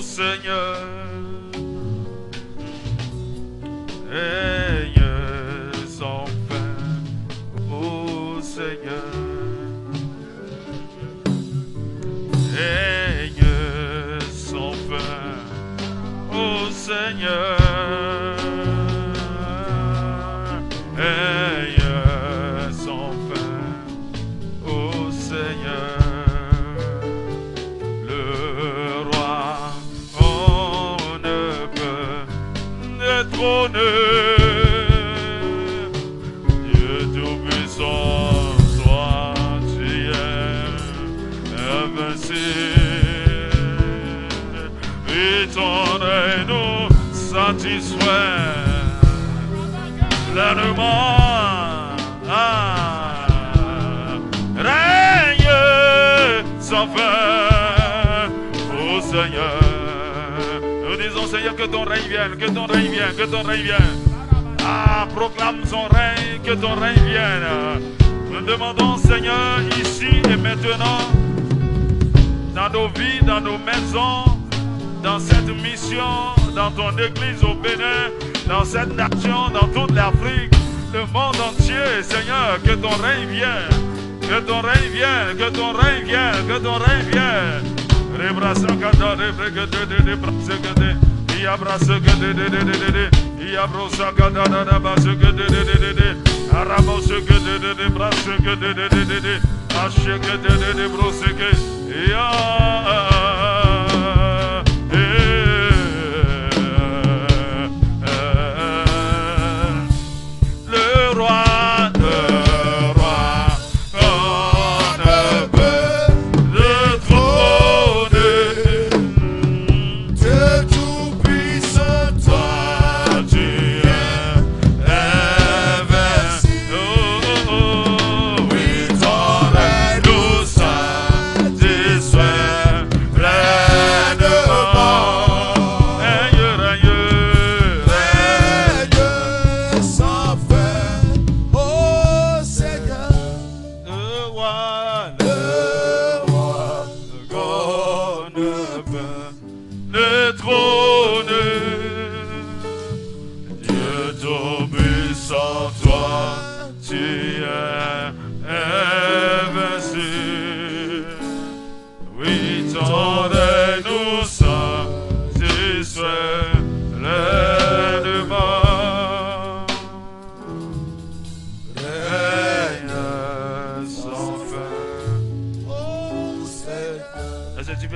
Seigneur, règne sans fin, ô Seigneur, règne sans fin, ô Seigneur, règne sans fin, ô Seigneur. Dieu Tout-Puissant, toi tu es invincible, et ton règne nous satisfait pleinement. Règne sans fin, ô Seigneur. Nous disons, Seigneur, que ton règne vienne, que ton règne vienne, que ton règne vienne. Proclame son règne, que ton règne vienne. Nous demandons, Seigneur, ici et maintenant, dans nos vies, dans nos maisons, dans cette mission, dans ton église au Bénin, dans cette nation, dans toute l'Afrique, le monde entier, Seigneur, que ton règne vienne, que ton règne vienne, que ton règne vienne, que ton règne vienne.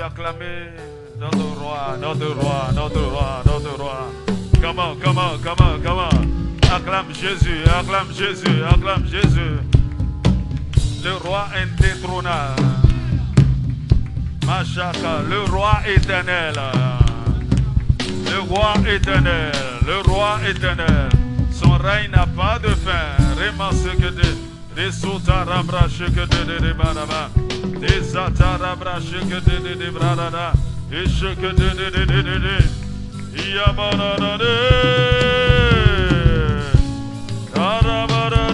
Acclamer notre roi, notre roi, notre roi, notre roi. Come on, come on, come on, come on. Acclame Jésus, acclame Jésus, acclame Jésus. Le roi indétrônable. Machaka, le roi éternel. Le roi éternel, le roi éternel. Son règne n'a pas de fin. Remasse que des sotarabra que de baraba. Des atarabra que de brada. Et que de Yamanade. Karabara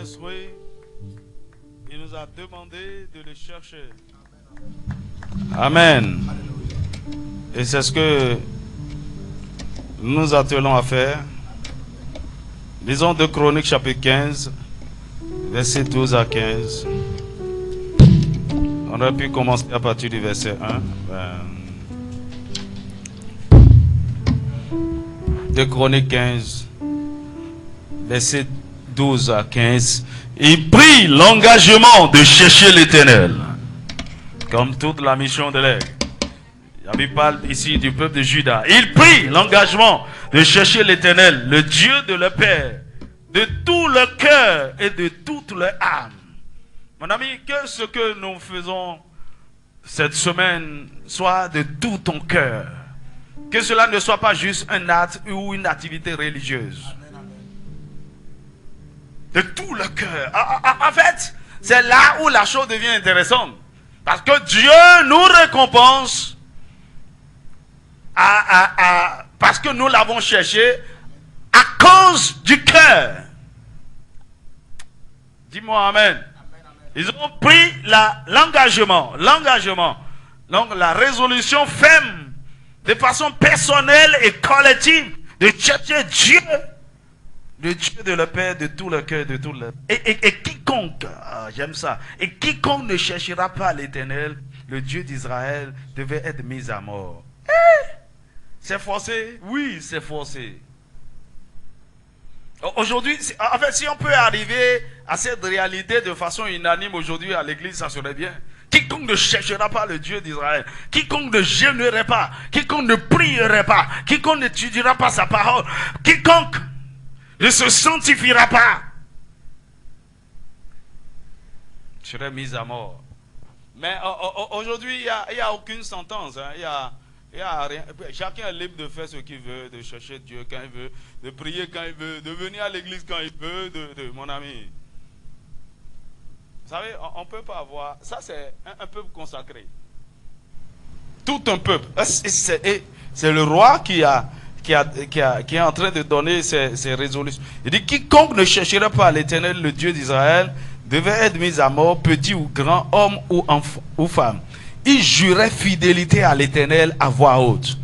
instruit, il nous a demandé de le chercher. Amen. Et c'est ce que nous nous attelons à faire. Lisons 2 Chroniques chapitre 15, versets 12 à 15. On aurait pu commencer à partir du verset 1. 2 Chroniques 15, versets 12 à 15. Il prit l'engagement de chercher l'Éternel, comme toute la mission de l'aigle. La Bible parle ici du peuple de Juda. Il prit l'engagement de chercher l'Éternel, le Dieu de leur père, de tout leur cœur et de toute leur âme. Mon ami, que ce que nous faisons cette semaine soit de tout ton cœur. Que cela ne soit pas juste un acte ou une activité religieuse. De tout le cœur. En fait, c'est là où la chose devient intéressante. Parce que Dieu nous récompense parce que nous l'avons cherché à cause du cœur. Dis-moi amen. Ils ont pris l'engagement, donc la résolution ferme, de façon personnelle et collective, de chercher Dieu, le Dieu de leur père, de tout leur cœur, de tout leur... Et quiconque, j'aime ça, et quiconque ne cherchera pas l'Éternel, le Dieu d'Israël, devait être mis à mort. C'est forcé? Oui, c'est forcé. Aujourd'hui, en fait, si on peut arriver à cette réalité de façon unanime aujourd'hui à l'église, ça serait bien. Quiconque ne cherchera pas le Dieu d'Israël, quiconque ne jeûnerait pas, quiconque ne prierait pas, quiconque n'étudiera pas sa parole, quiconque ne se sanctifiera pas, serait mis à mort. Mais aujourd'hui, il n'y a aucune sentence. Hein. Il y a rien. Chacun est libre de faire ce qu'il veut, de chercher Dieu quand il veut, de prier quand il veut, de venir à l'église quand il veut, mon ami. Vous savez, on ne peut pas avoir... Ça, c'est un peuple consacré. Tout un peuple. C'est le roi qui est en train de donner ses résolutions. Il dit, quiconque ne chercherait pas l'Éternel, le Dieu d'Israël, devait être mis à mort, petit ou grand, homme ou enfant ou femme. Il jurait fidélité à l'Éternel à voix haute,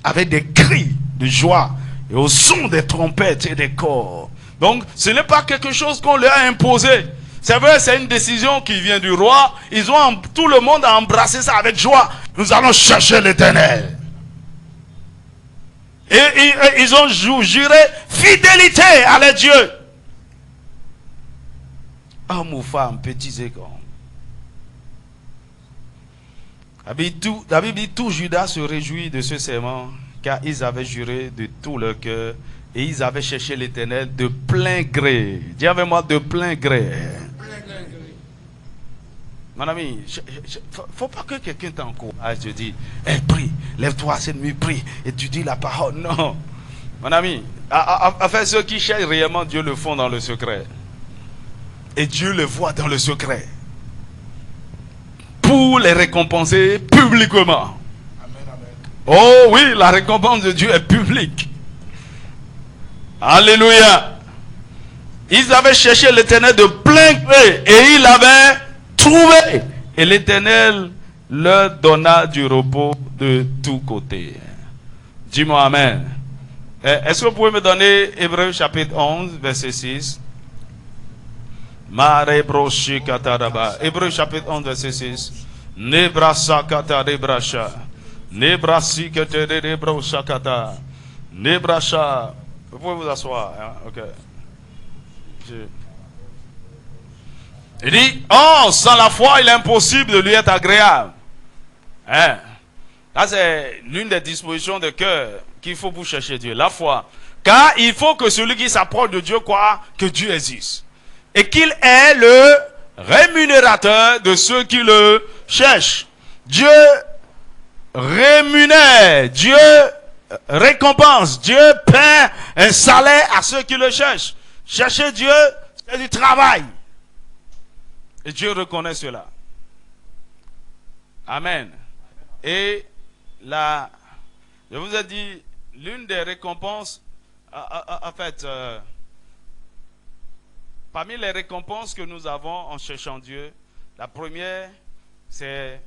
avec des cris de joie et au son des trompettes et des cors. Donc, ce n'est pas quelque chose qu'on leur a imposé. C'est vrai, c'est une décision qui vient du roi. Tout le monde a embrassé ça avec joie. Nous allons chercher l'Éternel. Et ils ont juré fidélité à leur Dieu. Homme ou femme, petits et grands. La Bible dit tout Judas se réjouit de ce serment, car ils avaient juré de tout leur cœur et ils avaient cherché l'Éternel de plein gré. Dis avec moi, de plein gré. Mon ami, faut pas que quelqu'un t'encourage, te dit, prie, lève-toi cette nuit, prie, et tu dis la parole. Non. Mon ami, enfin ceux qui cherchent réellement Dieu le font dans le secret. Et Dieu le voit dans le secret. Pour les récompenser publiquement. Amen, amen. Oh oui, la récompense de Dieu est publique. Alléluia. Ils avaient cherché l'Éternel de plein gré et ils l'avaient trouvé. Et l'Éternel leur donna du repos de tous côtés. Dis-moi amen. Est-ce que vous pouvez me donner Hébreux chapitre 11, verset 6? Hébreux chapitre 11, verset 6. Nebrasa kata rebrasha. Nebrasi kata rebrasha kata. Nebrasha. Vous pouvez vous asseoir. Hein? Ok. Il dit, sans la foi, il est impossible de lui être agréable. Hein? Là, c'est l'une des dispositions de cœur qu'il faut pour chercher Dieu. La foi. Car il faut que celui qui s'approche de Dieu croit que Dieu existe. Et qu'il est le rémunérateur de ceux qui le cherchent. Dieu rémunère, Dieu récompense, Dieu paie un salaire à ceux qui le cherchent. Chercher Dieu, c'est du travail. Et Dieu reconnaît cela. Amen. Et là, je vous ai dit, l'une des récompenses, en fait, Parmi les récompenses que nous avons en cherchant Dieu, la première, c'est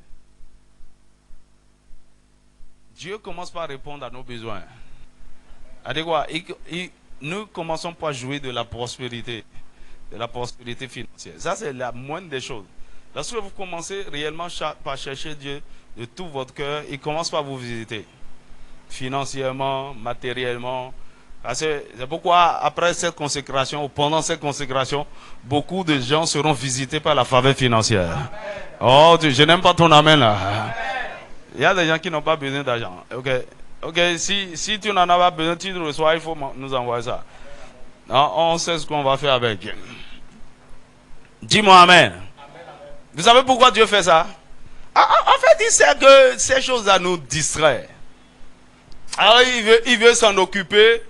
Dieu commence par répondre à nos besoins. C'est quoi? Nous commençons par jouer de la prospérité financière. Ça, c'est la moindre des choses. Lorsque vous commencez réellement par chercher Dieu de tout votre cœur, il commence par vous visiter. Financièrement, matériellement. C'est pourquoi après cette consécration, ou pendant cette consécration, beaucoup de gens seront visités par la faveur financière. Amen. Oh, je n'aime pas ton amen là. Amen. Il y a des gens qui n'ont pas besoin d'argent. Ok, si tu n'en as pas besoin, tu le reçois, il faut nous envoyer ça. Non, on sait ce qu'on va faire avec. Dis-moi amen. Vous savez pourquoi Dieu fait ça? En fait, il sait que ces choses-là nous distraient. Alors, il veut s'en occuper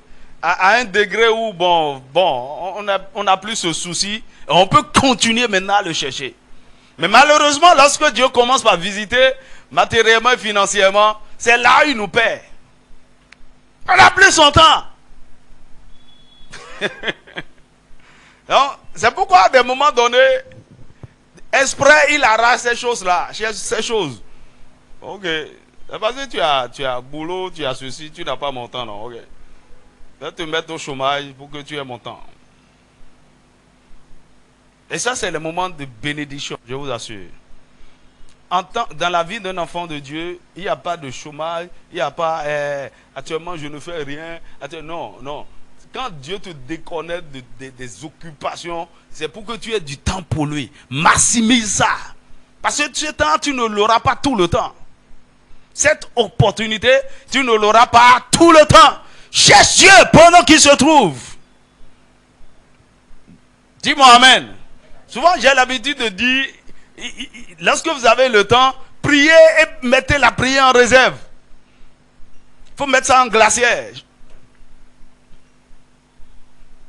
à un degré où, on n'a plus ce souci. On peut continuer maintenant à le chercher. Mais malheureusement, lorsque Dieu commence par visiter matériellement et financièrement, c'est là où il nous perd. On n'a plus son temps. C'est pourquoi, à des moments donnés, exprès, il arrache ces choses-là, ces choses. Ok. C'est parce que tu as boulot, tu as ceci, tu n'as pas mon temps, non. Ok. Je vais te mettre au chômage pour que tu aies mon temps. Et ça, c'est le moment de bénédiction, je vous assure. Dans la vie d'un enfant de Dieu, il n'y a pas de chômage, il n'y a pas actuellement je ne fais rien. Non. Quand Dieu te déconnecte des occupations, c'est pour que tu aies du temps pour lui. Maximise ça. Parce que ce temps, tu ne l'auras pas tout le temps. Cette opportunité, tu ne l'auras pas tout le temps. Cherche Dieu pendant qu'il se trouve. Dis-moi amen. Souvent, j'ai l'habitude de dire, lorsque vous avez le temps, priez et mettez la prière en réserve. Il faut mettre ça en glacière.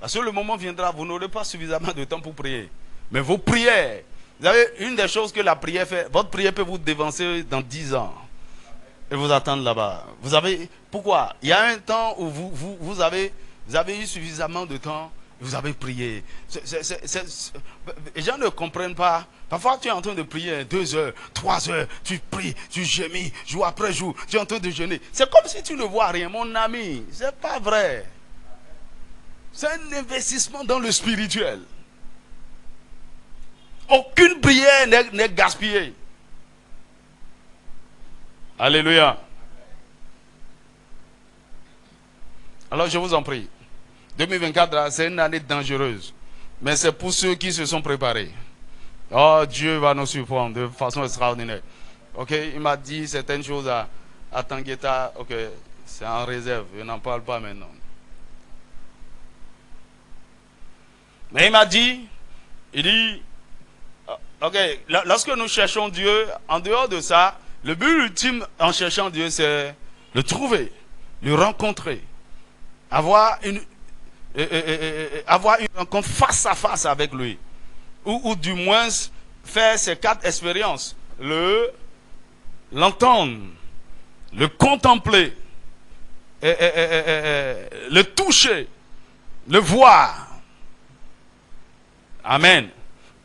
Parce que le moment viendra, vous n'aurez pas suffisamment de temps pour prier. Mais vos prières, vous avez une des choses que la prière fait, votre prière peut vous dévancer dans 10 ans. Et vous attendre là-bas. Pourquoi? Il y a un temps où vous avez eu suffisamment de temps, vous avez prié. Les gens ne comprennent pas. Parfois, tu es en train de prier 2 heures, 3 heures, tu pries, tu gémis, jour après jour, tu es en train de jeûner. C'est comme si tu ne vois rien, mon ami. C'est pas vrai. C'est un investissement dans le spirituel. Aucune prière n'est gaspillée. Alléluia. Alors je vous en prie. 2024, c'est une année dangereuse. Mais c'est pour ceux qui se sont préparés. Oh, Dieu va nous surprendre de façon extraordinaire. Ok, il m'a dit certaines choses à Tangueta. Ok, c'est en réserve. Je n'en parle pas maintenant. Mais il dit, ok, lorsque nous cherchons Dieu, en dehors de ça, le but ultime en cherchant Dieu, c'est le trouver, le rencontrer, avoir une rencontre face à face avec lui, ou du moins faire ces 4 expériences, l'entendre, le contempler, le toucher, le voir. Amen.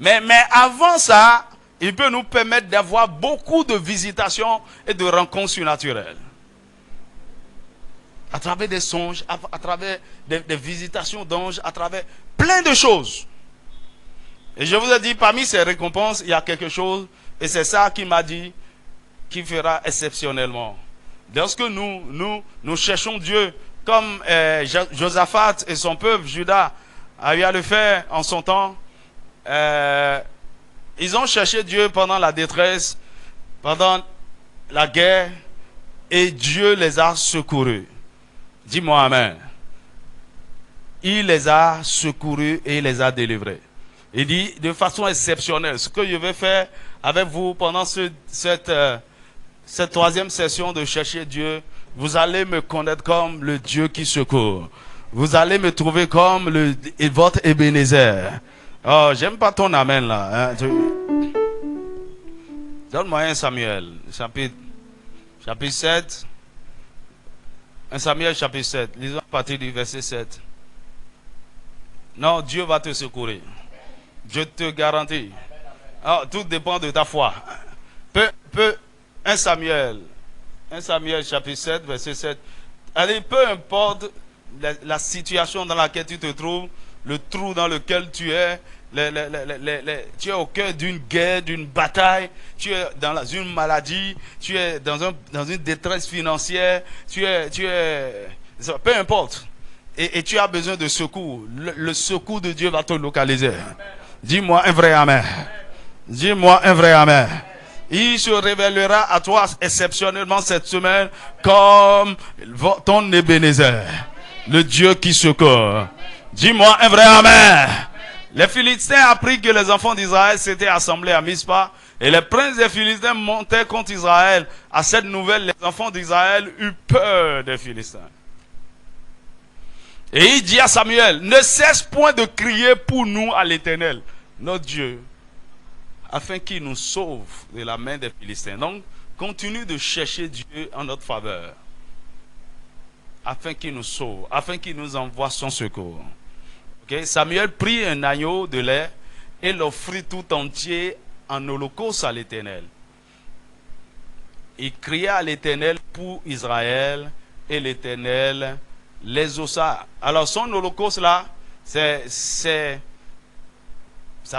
Mais avant ça, il peut nous permettre d'avoir beaucoup de visitations et de rencontres surnaturelles. À travers des songes, à travers des visitations d'anges, à travers plein de choses. Et je vous ai dit, parmi ces récompenses, il y a quelque chose, et c'est ça qu'il m'a dit, qui fera exceptionnellement. Lorsque nous cherchons Dieu, comme Josaphat et son peuple, Juda, a eu à le faire en son temps, ils ont cherché Dieu pendant la détresse, pendant la guerre, et Dieu les a secourus. Dis-moi amen. Il les a secourus et il les a délivrés. Il dit de façon exceptionnelle, ce que je vais faire avec vous pendant cette 3e session de chercher Dieu, vous allez me connaître comme le Dieu qui secourt. Vous allez me trouver comme votre Ebenezer. Oh, j'aime pas ton amen là. Hein. Donne-moi un Samuel, chapitre 7. Un Samuel chapitre 7. Lisons à partir du verset 7. Non, Dieu va te secourir. Je te garantis. Alors, tout dépend de ta foi. 1 Samuel chapitre 7, verset 7. Allez, peu importe la situation dans laquelle tu te trouves, le trou dans lequel tu es, tu es au cœur d'une guerre, d'une bataille, tu es dans une maladie, tu es dans une détresse financière, peu importe. Et tu as besoin de secours. Le secours de Dieu va te localiser. Dis-moi un vrai amen. Dis-moi un vrai amen. Il se révélera à toi exceptionnellement cette semaine comme ton Ebenezer, le Dieu qui secourt. Dis-moi un vrai amen. Les Philistins apprirent que les enfants d'Israël s'étaient assemblés à Mispa et les princes des Philistins montaient contre Israël. À cette nouvelle, les enfants d'Israël eurent peur des Philistins. Et il dit à Samuel, ne cesse point de crier pour nous à l'Éternel, notre Dieu, afin qu'il nous sauve de la main des Philistins. Donc, continue de chercher Dieu en notre faveur, afin qu'il nous sauve, afin qu'il nous envoie son secours. Okay? Samuel prit un agneau de lait et l'offrit tout entier en holocauste à l'Éternel. Il cria à l'Éternel pour Israël et l'Éternel les ossa. Alors son holocauste là, ça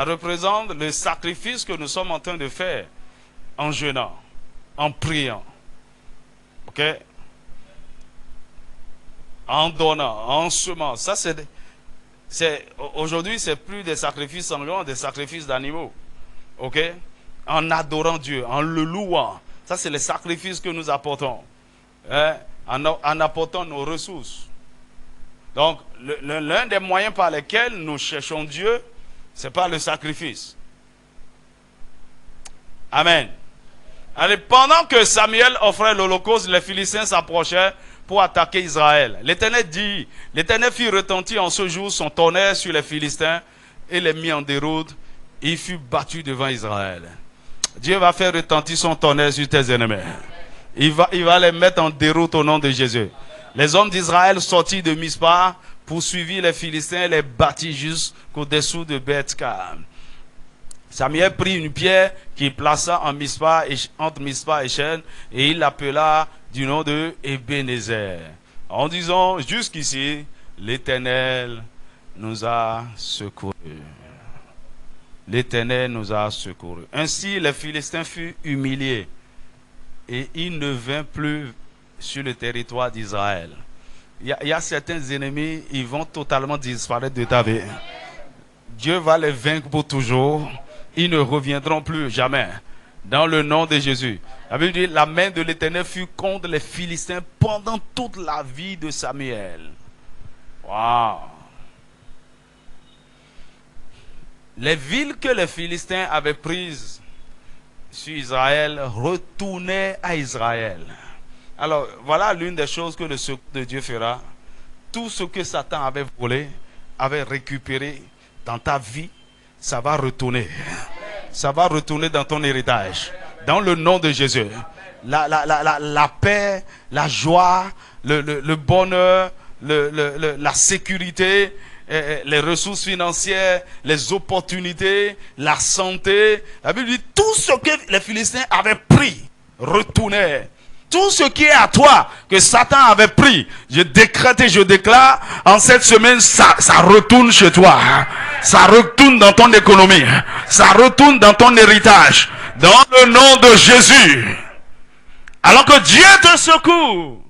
représente le sacrifice que nous sommes en train de faire en jeûnant, en priant, ok, en donnant, en semant. Ça aujourd'hui c'est plus des sacrifices sanglants, des sacrifices d'animaux, ok, en adorant Dieu, en le louant. Ça c'est les sacrifices que nous apportons, hein, en apportant nos ressources. Donc, l'un des moyens par lesquels nous cherchons Dieu, c'est par le sacrifice. Amen. Allez, pendant que Samuel offrait l'holocauste, les Philistins s'approchaient pour attaquer Israël. L'Éternel dit, l'Éternel fit retentir en ce jour son tonnerre sur les Philistins et les mit en déroute. Il fut battu devant Israël. Dieu va faire retentir son tonnerre sur tes ennemis. Il va les mettre en déroute au nom de Jésus. Les hommes d'Israël sortis de Mispa poursuivirent les Philistins et les battirent jusqu'au-dessous de Beth-Kar. Samuel prit une pierre qu'il plaça en Mispa, entre Mispa et Shen, et il l'appela du nom de Ebenezer, en disant, jusqu'ici, l'Éternel nous a secourus. L'Éternel nous a secourus. Ainsi, les Philistins furent humiliés, et ils ne vinrent plus sur le territoire d'Israël. Il y a certains ennemis, ils vont totalement disparaître de ta vie. Dieu va les vaincre pour toujours. Ils ne reviendront plus jamais. Dans le nom de Jésus. La Bible dit, la main de l'Éternel fut contre les Philistins pendant toute la vie de Samuel. Waouh! Les villes que les Philistins avaient prises sur Israël retournaient à Israël. Alors, voilà l'une des choses que le secours de Dieu fera. Tout ce que Satan avait volé, avait récupéré dans ta vie, ça va retourner. Ça va retourner dans ton héritage. Dans le nom de Jésus. La paix, la joie, le bonheur, la sécurité, les ressources financières, les opportunités, la santé. La Bible dit, tout ce que les Philistins avaient pris, retournait. Tout ce qui est à toi, que Satan avait pris, je décrète et je déclare, en cette semaine, ça retourne chez toi. Ça retourne dans ton économie. Ça retourne dans ton héritage. Dans le nom de Jésus. Alors que Dieu te secourt,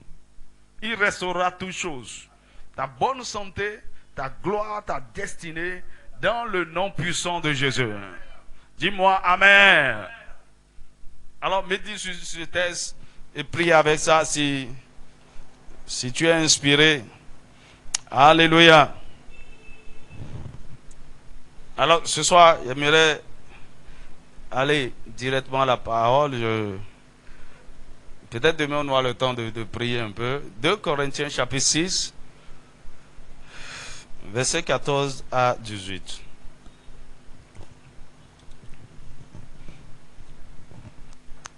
il restaurera toutes choses. Ta bonne santé, ta gloire, ta destinée, dans le nom puissant de Jésus. Dis-moi Amen. Alors, médite sur ce texte. Et prie avec ça si tu es inspiré. Alléluia. Alors ce soir, j'aimerais aller directement à la parole. Peut-être demain on aura le temps de prier un peu. 2 Corinthiens chapitre 6, versets 14 à 18.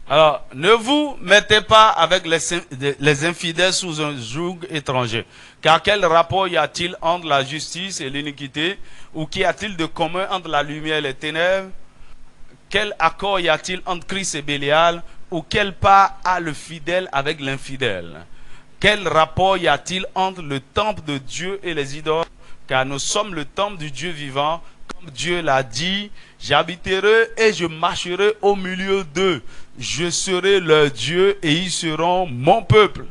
Alors, ne vous mettez pas avec les infidèles sous un joug étranger. Car quel rapport y a-t-il entre la justice et l'iniquité? Ou qu'y a-t-il de commun entre la lumière et les ténèbres? Quel accord y a-t-il entre Christ et Bélial? Ou quel part a le fidèle avec l'infidèle? Quel rapport y a-t-il entre le temple de Dieu et les idoles? Car nous sommes le temple du Dieu vivant, comme Dieu l'a dit, j'habiterai et je marcherai au milieu d'eux. Je serai leur Dieu et ils seront mon peuple.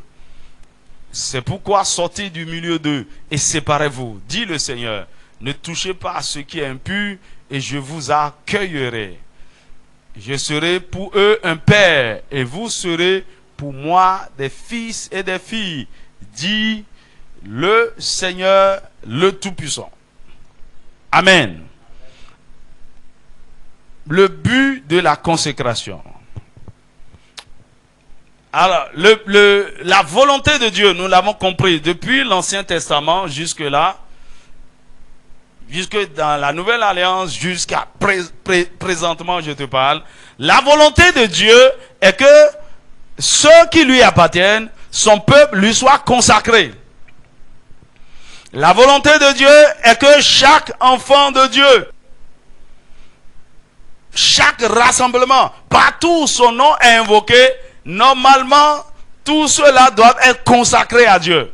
C'est pourquoi sortez du milieu d'eux et séparez-vous, dit le Seigneur. Ne touchez pas à ce qui est impur et je vous accueillerai. Je serai pour eux un père et vous serez pour moi des fils et des filles, dit le Seigneur le Tout-Puissant. Amen. Le but de la consécration. Alors, la volonté de Dieu, nous l'avons compris depuis l'Ancien Testament jusque-là, jusque dans la Nouvelle Alliance, jusqu'à présentement, je te parle. La volonté de Dieu est que ceux qui lui appartiennent, son peuple, lui soit consacré. La volonté de Dieu est que chaque enfant de Dieu, chaque rassemblement, partout où son nom est invoqué, normalement, tous ceux-là doivent être consacrés à Dieu.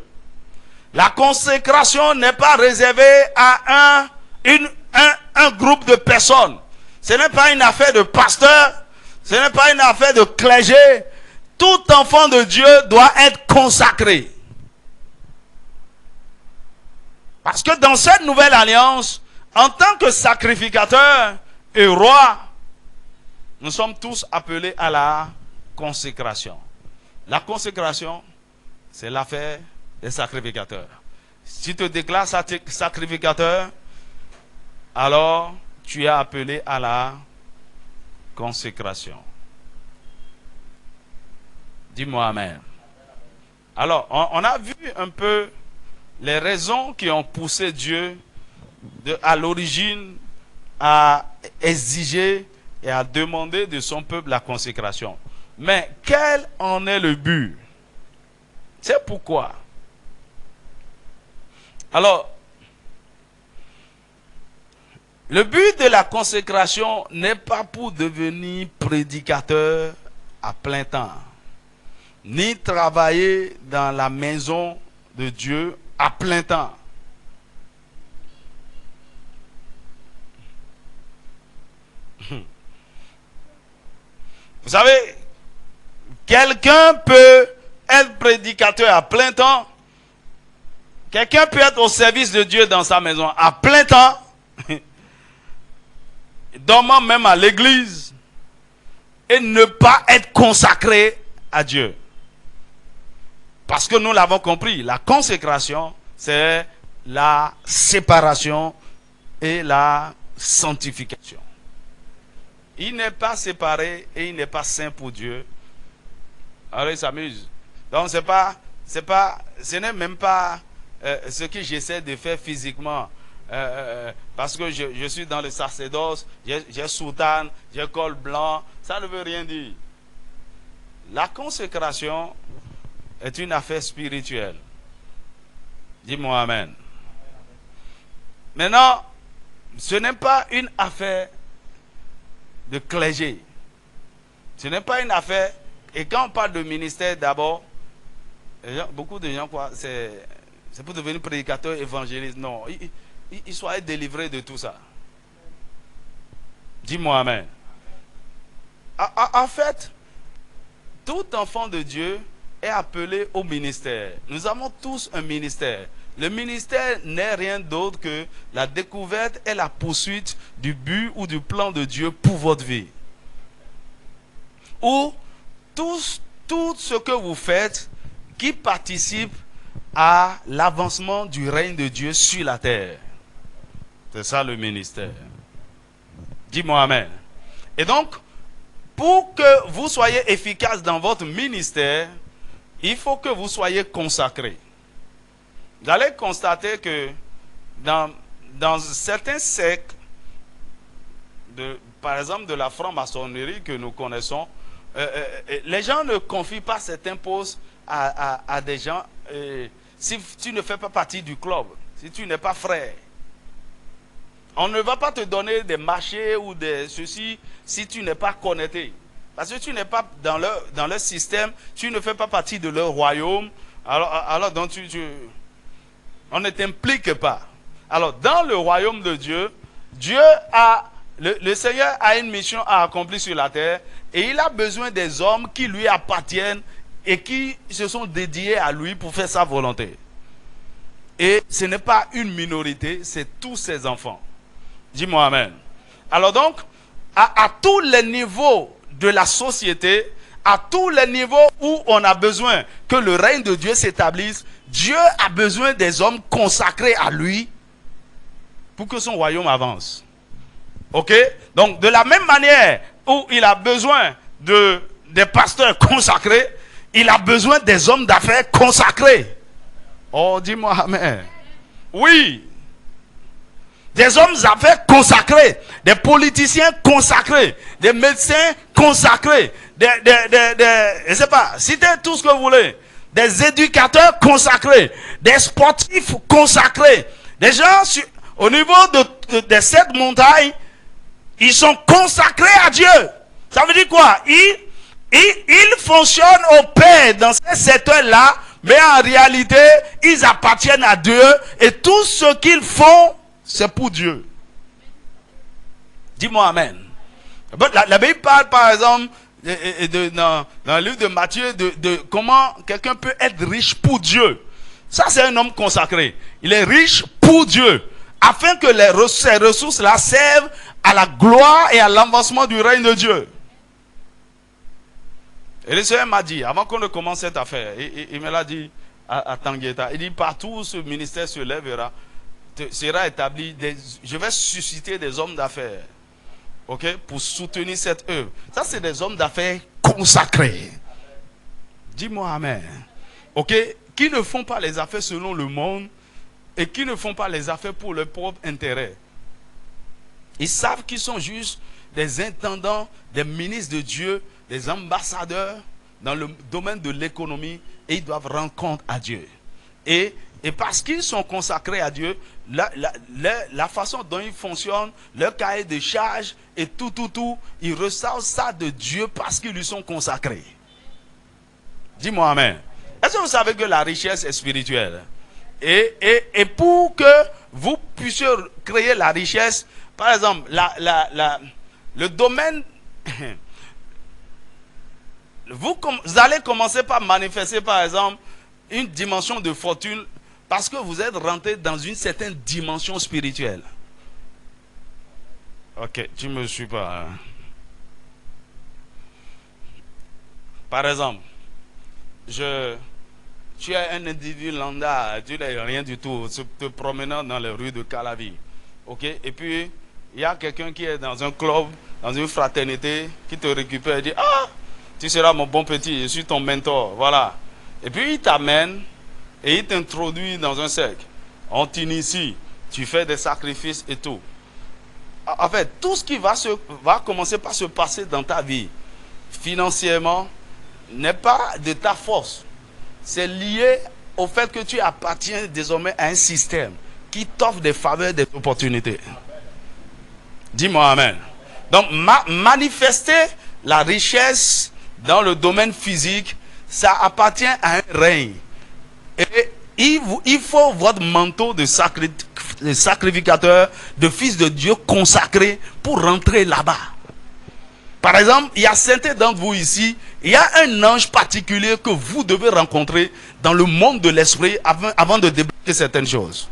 La consécration n'est pas réservée à un groupe de personnes. Ce n'est pas une affaire de pasteur, ce n'est pas une affaire de clergé. Tout enfant de Dieu doit être consacré. Parce que dans cette nouvelle alliance, en tant que sacrificateur et roi, nous sommes tous appelés à la consécration. La consécration, c'est l'affaire des sacrificateurs. Si tu te déclares sacrificateur, alors tu es appelé à la consécration. Dis-moi amen. Alors, on a vu un peu les raisons qui ont poussé Dieu à l'origine à exiger et à demander de son peuple la consécration. Mais quel en est le but? C'est pourquoi. Alors, le but de la consécration n'est pas pour devenir prédicateur à plein temps, ni travailler dans la maison de Dieu à plein temps. Vous savez, quelqu'un peut être prédicateur à plein temps. Quelqu'un peut être au service de Dieu dans sa maison à plein temps. Dormant même à l'église. Et ne pas être consacré à Dieu. Parce que nous l'avons compris, la consécration, c'est la séparation et la sanctification. Il n'est pas séparé et il n'est pas saint pour Dieu. Alors il s'amuse. Donc ce n'est même pas ce que j'essaie de faire physiquement. Parce que je suis dans le sacerdoce, j'ai soutane, j'ai col blanc. Ça ne veut rien dire. La consécration est une affaire spirituelle. Dis-moi amen. Maintenant, ce n'est pas une affaire de clergé. Ce n'est pas une affaire. Et quand on parle de ministère d'abord, beaucoup de gens croient c'est pour devenir prédicateur évangéliste. Non, il soit délivré de tout ça. Dis-moi amen. En fait, tout enfant de Dieu est appelé au ministère. Nous avons tous un ministère. Le ministère n'est rien d'autre que la découverte et la poursuite du but ou du plan de Dieu pour votre vie. Ou tout ce que vous faites qui participe à l'avancement du règne de Dieu sur la terre. C'est ça le ministère. Dis-moi amen. Et donc, pour que vous soyez efficace dans votre ministère, il faut que vous soyez consacré. Vous allez constater que dans certains sectes, par exemple de la franc-maçonnerie que nous connaissons, les gens ne confient pas certains postes à des gens si tu ne fais pas partie du club, si tu n'es pas frère. On ne va pas te donner des marchés ou des ceci si tu n'es pas connecté. Parce que tu n'es pas dans leur système, tu ne fais pas partie de leur royaume. Alors donc on ne t'implique pas. Alors dans le royaume de Dieu, le Seigneur a une mission à accomplir sur la terre et il a besoin des hommes qui lui appartiennent et qui se sont dédiés à lui pour faire sa volonté. Et ce n'est pas une minorité, c'est tous ses enfants. Dis-moi amen. Alors donc, à tous les niveaux de la société, à tous les niveaux où on a besoin que le règne de Dieu s'établisse, Dieu a besoin des hommes consacrés à lui pour que son royaume avance. Ok? Donc, de la même manière où il a besoin des pasteurs consacrés, il a besoin des hommes d'affaires consacrés. Oh, dis-moi amen. Oui. Des hommes d'affaires consacrés, des politiciens consacrés, des médecins consacrés, je ne sais pas, citez tout ce que vous voulez. Des éducateurs consacrés, des sportifs consacrés, des gens au niveau de cette montagne, ils sont consacrés à Dieu. Ça veut dire quoi? Ils fonctionnent au paix dans ces secteurs-là, mais en réalité, ils appartiennent à Dieu et tout ce qu'ils font, c'est pour Dieu. Dis-moi amen. La Bible parle par exemple dans le livre de Matthieu de comment quelqu'un peut être riche pour Dieu. Ça c'est un homme consacré. Il est riche pour Dieu. Afin que ces ressources-là servent à la gloire et à l'avancement du règne de Dieu. Et le Seigneur m'a dit, avant qu'on ne commence cette affaire, il me l'a dit à Tangueta, il dit partout où ce ministère se lèvera, sera établi, je vais susciter des hommes d'affaires, ok, pour soutenir cette œuvre. Ça, c'est des hommes d'affaires consacrés. Dis-moi amen. Ok, qui ne font pas les affaires selon le monde et qui ne font pas les affaires pour leur propre intérêt. Ils savent qu'ils sont juste des intendants, des ministres de Dieu, des ambassadeurs dans le domaine de l'économie et ils doivent rendre compte à Dieu. Et parce qu'ils sont consacrés à Dieu, la façon dont ils fonctionnent, leur cahier de charges et tout, ils ressortent ça de Dieu parce qu'ils lui sont consacrés. Dis-moi amen. Est-ce que vous savez que la richesse est spirituelle? Et pour que vous puissiez créer la richesse, par exemple, le domaine, vous allez commencer par manifester, par exemple, une dimension de fortune parce que vous êtes rentré dans une certaine dimension spirituelle. Ok, tu me suis pas. Hein? Par exemple, tu es un individu lambda, tu n'es rien du tout, te promenant dans les rues de Calavi. Ok, et puis il y a quelqu'un qui est dans un club, dans une fraternité, qui te récupère et dit: ah, tu seras mon bon petit, je suis ton mentor, voilà. Et puis il t'amène et il t'introduit dans un cercle. On t'initie, tu fais des sacrifices et tout. En fait, tout ce qui va commencer par se passer dans ta vie, financièrement, n'est pas de ta force. C'est lié au fait que tu appartiens désormais à un système qui t'offre des faveurs, des opportunités. Dis-moi amen. Donc, manifester la richesse dans le domaine physique, ça appartient à un règne. Et il faut votre manteau de sacrificateur, de fils de Dieu consacré pour rentrer là-bas. Par exemple, il y a certains d'entre vous ici, il y a un ange particulier que vous devez rencontrer dans le monde de l'esprit avant de débloquer certaines choses.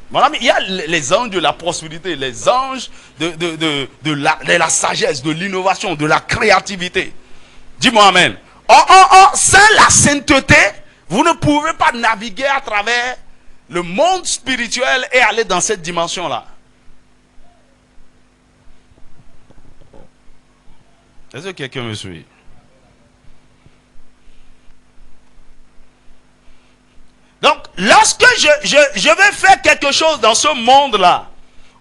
Mon ami, il y a les anges de la prospérité, les anges de la sagesse, de l'innovation, de la créativité. Dis-moi amen. Sans la sainteté, vous ne pouvez pas naviguer à travers le monde spirituel et aller dans cette dimension-là. Est-ce que quelqu'un me suit? Donc, lorsque je vais faire quelque chose dans ce monde-là,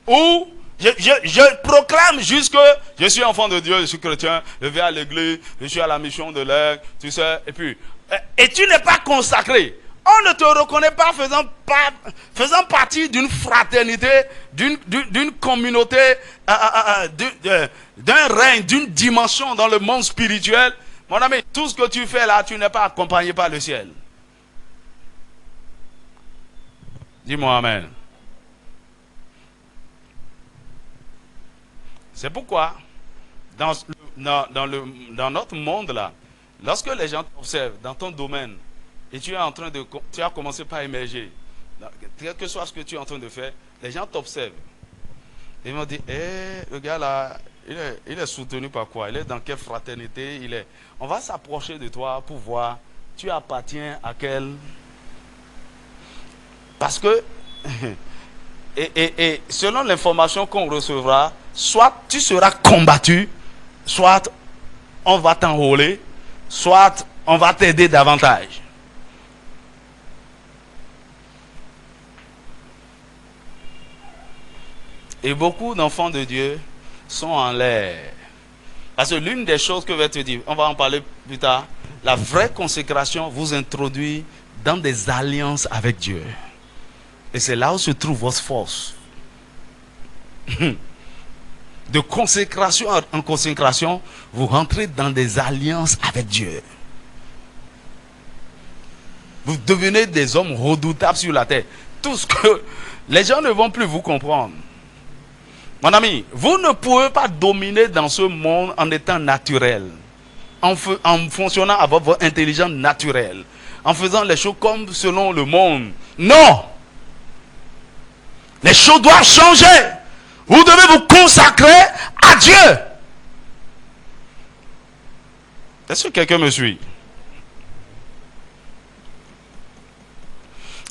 où je proclame juste que je suis enfant de Dieu, je suis chrétien, je vais à l'église, je suis à la mission de l'air, tu sais, et puis, et tu n'es pas consacré, On ne te reconnaît pas faisant partie d'une fraternité, d'une communauté, d'un règne, d'une dimension dans le monde spirituel. Mon ami, tout ce que tu fais là, tu n'es pas accompagné par le ciel. Dis-moi amen. C'est pourquoi, dans notre monde là, lorsque les gens t'observent dans ton domaine, et tu as commencé par émerger, quel que soit ce que tu es en train de faire, les gens t'observent. Ils vont dire, le gars là, il est soutenu par quoi? Il est dans quelle fraternité? On va s'approcher de toi pour voir, tu appartiens à quel... Parce que, et selon l'information qu'on recevra, soit tu seras combattu, soit on va t'enrôler, soit on va t'aider davantage. Et beaucoup d'enfants de Dieu sont en l'air. Parce que l'une des choses que je vais te dire, on va en parler plus tard, la vraie consécration vous introduit dans des alliances avec Dieu. Et c'est là où se trouve votre force. De consécration en consécration, vous rentrez dans des alliances avec Dieu. Vous devenez des hommes redoutables sur la terre. Tout ce que les gens ne vont plus vous comprendre. Mon ami, vous ne pouvez pas dominer dans ce monde en étant naturel, en fonctionnant avec votre intelligence naturelle, en faisant les choses comme selon le monde. Non! Les choses doivent changer. Vous devez vous consacrer à Dieu. Est-ce que quelqu'un me suit?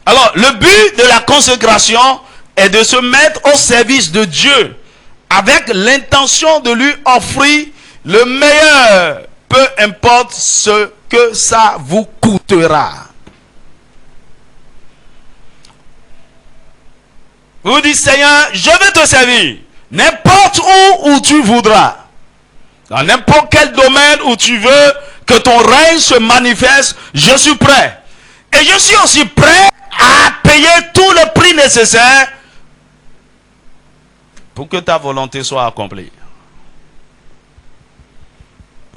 Alors, le but de la consécration est de se mettre au service de Dieu avec l'intention de lui offrir le meilleur, peu importe ce que ça vous coûtera. Vous dites, Seigneur, je vais te servir n'importe où tu voudras, dans n'importe quel domaine où tu veux que ton règne se manifeste, je suis prêt. Et je suis aussi prêt à payer tout le prix nécessaire pour que ta volonté soit accomplie.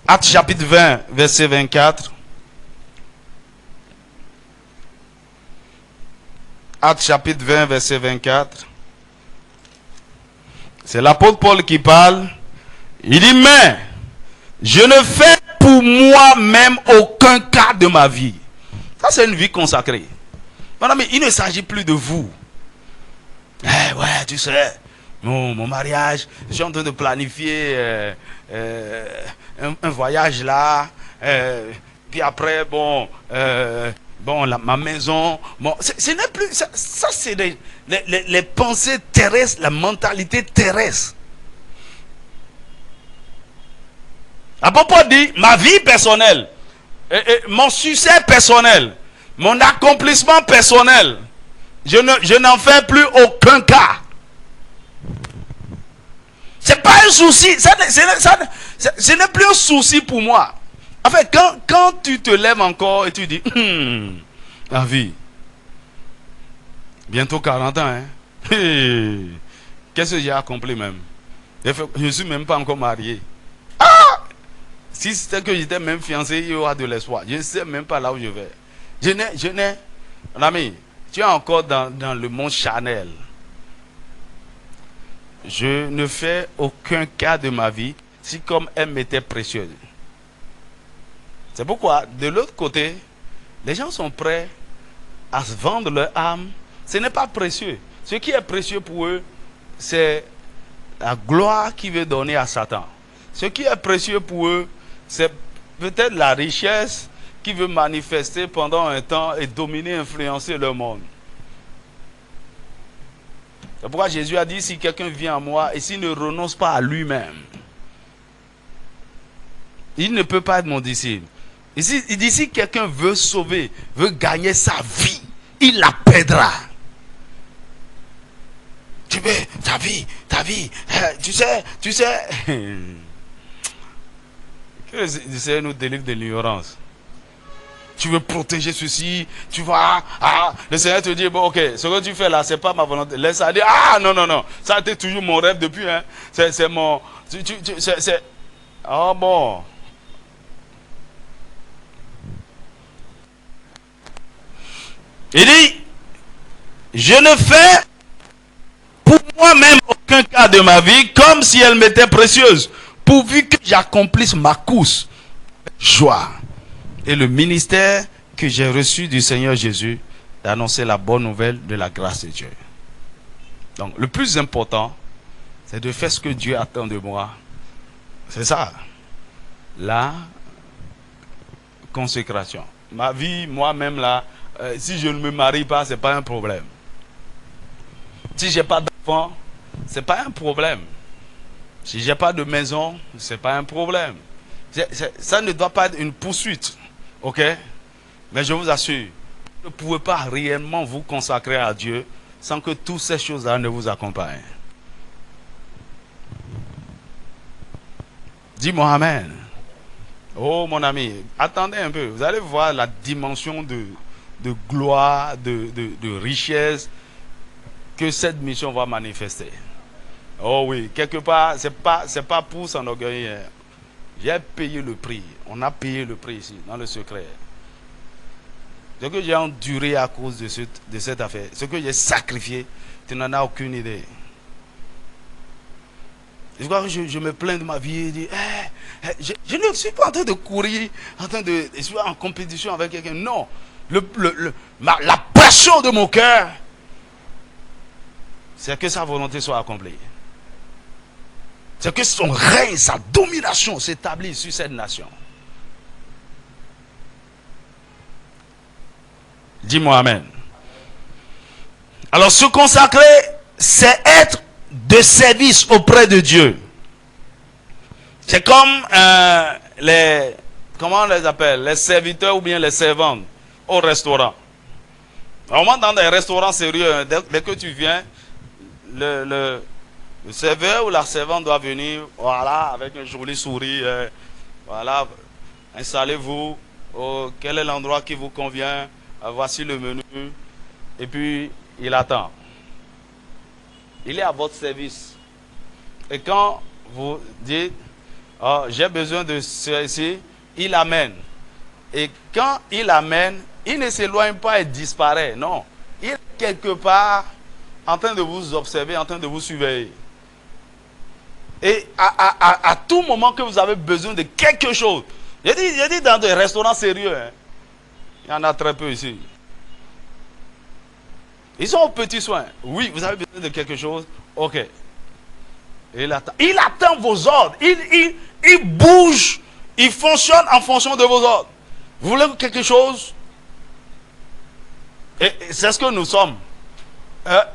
Actes chapitre 20, verset 24. Actes chapitre 20, verset 24. C'est l'apôtre Paul qui parle. Il dit, mais je ne fais pour moi-même aucun cas de ma vie. Ça, c'est une vie consacrée. Madame, il ne s'agit plus de vous. Ouais, tu sais, mon mariage, je suis en train de planifier un voyage là. Puis après, ma maison. Bon, ce n'est plus. Ça c'est les pensées terrestres, la mentalité terrestre. L'apôtre dit, ma vie personnelle, mon succès personnel, mon accomplissement personnel, je n'en fais plus aucun cas. C'est pas un souci. Ce n'est plus un souci pour moi. En fait, quand tu te lèves encore et tu dis, la vie, bientôt 40 ans, hein? Qu'est-ce que j'ai accompli même? Je ne suis même pas encore marié. Ah! Si c'était que j'étais même fiancé, il y aura de l'espoir. Je ne sais même pas là où je vais. Mon ami, tu es encore dans le monde charnel. Je ne fais aucun cas de ma vie si comme elle m'était précieuse. C'est pourquoi, de l'autre côté, les gens sont prêts à se vendre leur âme. Ce n'est pas précieux. Ce qui est précieux pour eux, c'est la gloire qu'ils veulent donner à Satan. Ce qui est précieux pour eux, c'est peut-être la richesse qu'ils veulent manifester pendant un temps et dominer, influencer le monde. C'est pourquoi Jésus a dit, si quelqu'un vient à moi et s'il ne renonce pas à lui-même, il ne peut pas être mon disciple. Ici, il dit, si quelqu'un veut sauver, veut gagner sa vie, il la perdra. Tu veux ta vie, tu sais. Que le Seigneur nous délivre de l'ignorance. tu veux protéger ceci, tu vas, le Seigneur te dit, bon, ok, ce que tu fais là, c'est pas ma volonté. Laisse ça dire, non, ça a été toujours mon rêve depuis, hein. C'est mon, oh bon. Il dit, je ne fais pour moi-même aucun cas de ma vie comme si elle m'était précieuse, pourvu que j'accomplisse ma course, joie, et le ministère que j'ai reçu du Seigneur Jésus, d'annoncer la bonne nouvelle de la grâce de Dieu. Donc, le plus important, c'est de faire ce que Dieu attend de moi. C'est ça, la consécration. Ma vie, moi-même là, si je ne me marie pas, c'est pas un problème. Si j'ai pas d'enfant, c'est pas un problème. Si j'ai pas de maison, c'est pas un problème. Ça ne doit pas être une poursuite, ok? Mais je vous assure, vous ne pouvez pas réellement vous consacrer à Dieu sans que toutes ces choses-là ne vous accompagnent. Dis-moi amen. Oh mon ami, attendez un peu. Vous allez voir la dimension de gloire, de richesse que cette mission va manifester. Oh oui, quelque part, c'est pas pour s'enorgueillir. J'ai payé le prix. On a payé le prix ici, dans le secret. Ce que j'ai enduré à cause de cette affaire, ce que j'ai sacrifié, tu n'en as aucune idée. Je crois que je me plains de ma vie et dis, je ne suis pas en train de courir, je suis en compétition avec quelqu'un. Non. La passion de mon cœur, c'est que sa volonté soit accomplie. C'est que son règne, sa domination s'établisse sur cette nation. Dis-moi amen. Alors se consacrer, c'est être de service auprès de Dieu. C'est comme comment on les appelle, les serviteurs ou bien les servantes au restaurant. Normalement dans des restaurants sérieux, dès que tu viens, le serveur ou la servante doit venir, voilà, avec un joli sourire, voilà, installez-vous, quel est l'endroit qui vous convient, voici le menu, et puis il attend. Il est à votre service. Et quand vous dites, oh, j'ai besoin de ceci, il amène. Et quand il amène, il ne s'éloigne pas et disparaît. Non. Il est quelque part en train de vous observer, en train de vous surveiller. Et à tout moment que vous avez besoin de quelque chose, j'ai dit dans des restaurants sérieux, hein, il y en a très peu ici. Ils sont aux petits soins. Oui, vous avez besoin de quelque chose. Ok. Il attend vos ordres. Il bouge. Il fonctionne en fonction de vos ordres. Vous voulez quelque chose? Et c'est ce que nous sommes.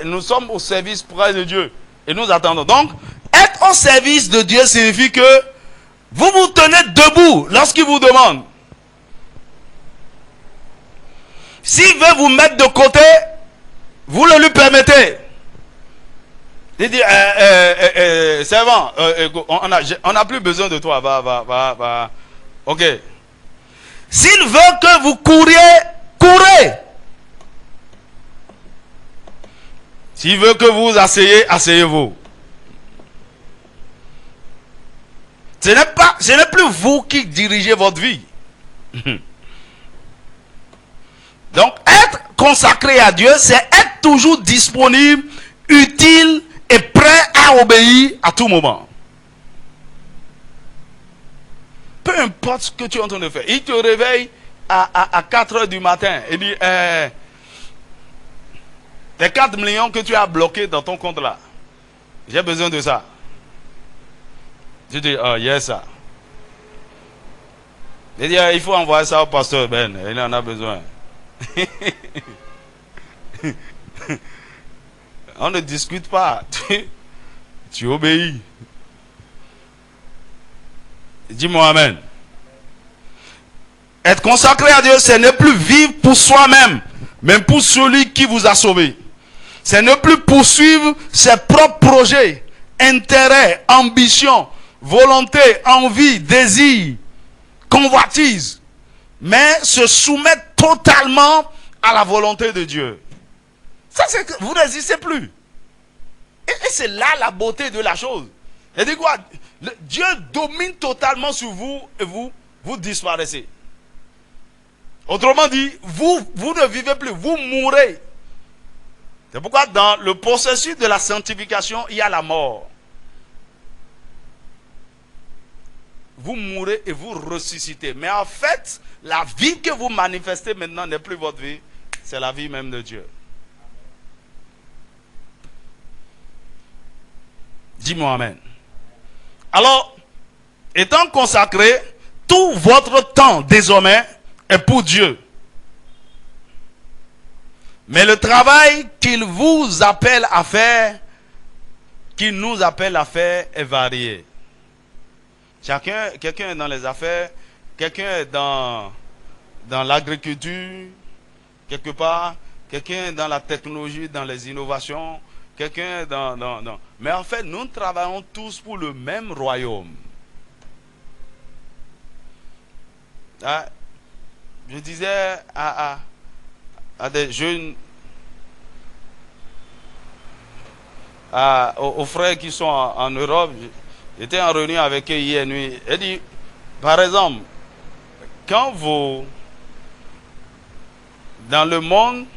Nous sommes au service près de Dieu. Et nous attendons. Donc, être au service de Dieu signifie que vous vous tenez debout lorsqu'il vous demande. S'il veut vous mettre de côté, vous le lui permettez. Il dit, servant, on n'a plus besoin de toi. Va. Ok. S'il veut que vous couriez, courez. S'il veut que vous asseyez, asseyez-vous. Ce n'est plus vous qui dirigez votre vie. Donc, être consacré à Dieu, c'est être toujours disponible, utile et prêt à obéir à tout moment. Peu importe ce que tu es en train de faire. Il te réveille à 4 heures du matin et dit, les 4 millions que tu as bloqués dans ton compte là, j'ai besoin de ça. Tu dis, oh, yes, ça. Il dit, il faut envoyer ça au pasteur Ben, il en a besoin. On ne discute pas. Tu obéis. Dis-moi amen. Être consacré à Dieu, c'est ne plus vivre pour soi-même, mais pour celui qui vous a sauvé. C'est ne plus poursuivre ses propres projets, intérêts, ambitions, volonté, envie, désir, convoitise, mais se soumettre totalement à la volonté de Dieu. Ça, c'est que vous n'existez plus. Et c'est là la beauté de la chose. Et dit quoi? Dieu domine totalement sur vous et vous disparaissez. Autrement dit, vous ne vivez plus, vous mourrez. C'est pourquoi dans le processus de la sanctification, il y a la mort. Vous mourrez et vous ressuscitez. Mais en fait, la vie que vous manifestez maintenant n'est plus votre vie, c'est la vie même de Dieu. Dis-moi amen. Alors, étant consacré, tout votre temps désormais est pour Dieu. Mais le travail qu'il vous appelle à faire, qu'il nous appelle à faire, est varié. Quelqu'un est dans les affaires, quelqu'un est dans l'agriculture, quelque part, quelqu'un est dans la technologie, dans les innovations, quelqu'un est dans... Mais en fait, nous travaillons tous pour le même royaume. Ah, je disais à des jeunes, aux frères qui sont en Europe, j'étais en réunion avec eux hier nuit. Elle dit, par exemple, quand vous, dans le monde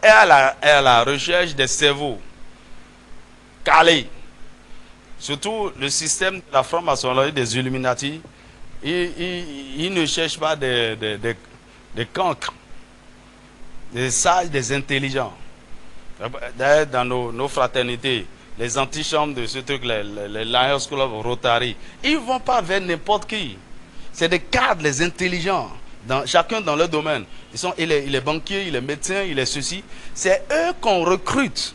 est à la recherche des cerveaux calés. Surtout le système de la franc-maçonnerie, des Illuminati, ils ne cherchent pas des cancres, des sages, des intelligents. D'ailleurs, dans nos fraternités, les antichambres de ce truc, les Lions Club, Rotary, ils ne vont pas vers n'importe qui. C'est des cadres, les intelligents, chacun dans leur domaine. Il est banquier, il est médecin, il est ceci. C'est eux qu'on recrute.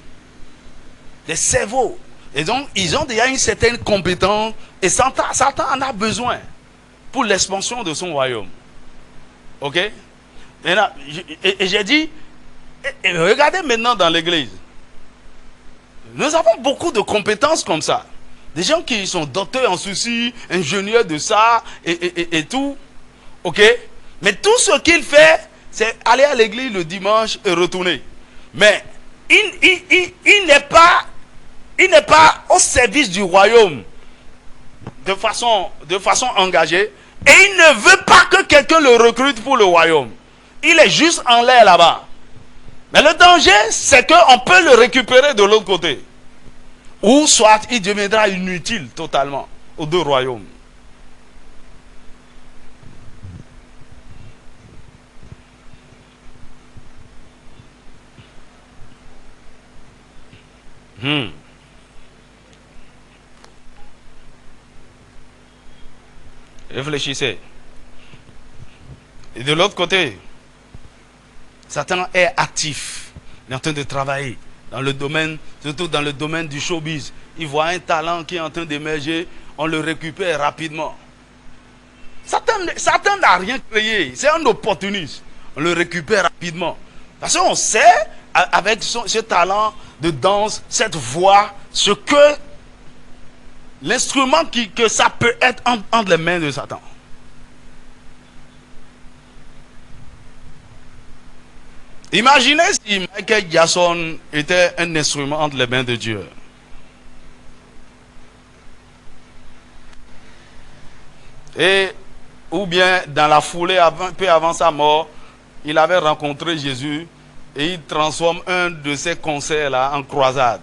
Les cerveaux. Et donc, ils ont déjà une certaine compétence. Et Satan en a besoin pour l'expansion de son royaume. Ok? Et j'ai dit, regardez maintenant dans l'église. Nous avons beaucoup de compétences comme ça. Des gens qui sont docteurs en ceci, ingénieurs de ça, et tout. Ok? Mais tout ce qu'il fait, c'est aller à l'église le dimanche et retourner. Mais il n'est pas au service du royaume de façon engagée. Et il ne veut pas que quelqu'un le recrute pour le royaume. Il est juste en l'air là-bas. Mais le danger, c'est qu'on peut le récupérer de l'autre côté. Ou soit il deviendra inutile totalement aux deux royaumes. Réfléchissez. Et de l'autre côté, Satan est actif. Il est en train de travailler dans le domaine, surtout dans le domaine du showbiz. Il voit un talent qui est en train d'émerger, on le récupère rapidement. Satan n'a rien créé, c'est un opportuniste. On le récupère rapidement. Parce qu'on sait, avec ce talent de danse, cette voix, ce que l'instrument que ça peut être entre les mains de Satan. Imaginez si Michael Jackson était un instrument entre les mains de Dieu. Ou bien dans la foulée, peu avant sa mort, il avait rencontré Jésus et il transforme un de ses concerts là en croisade.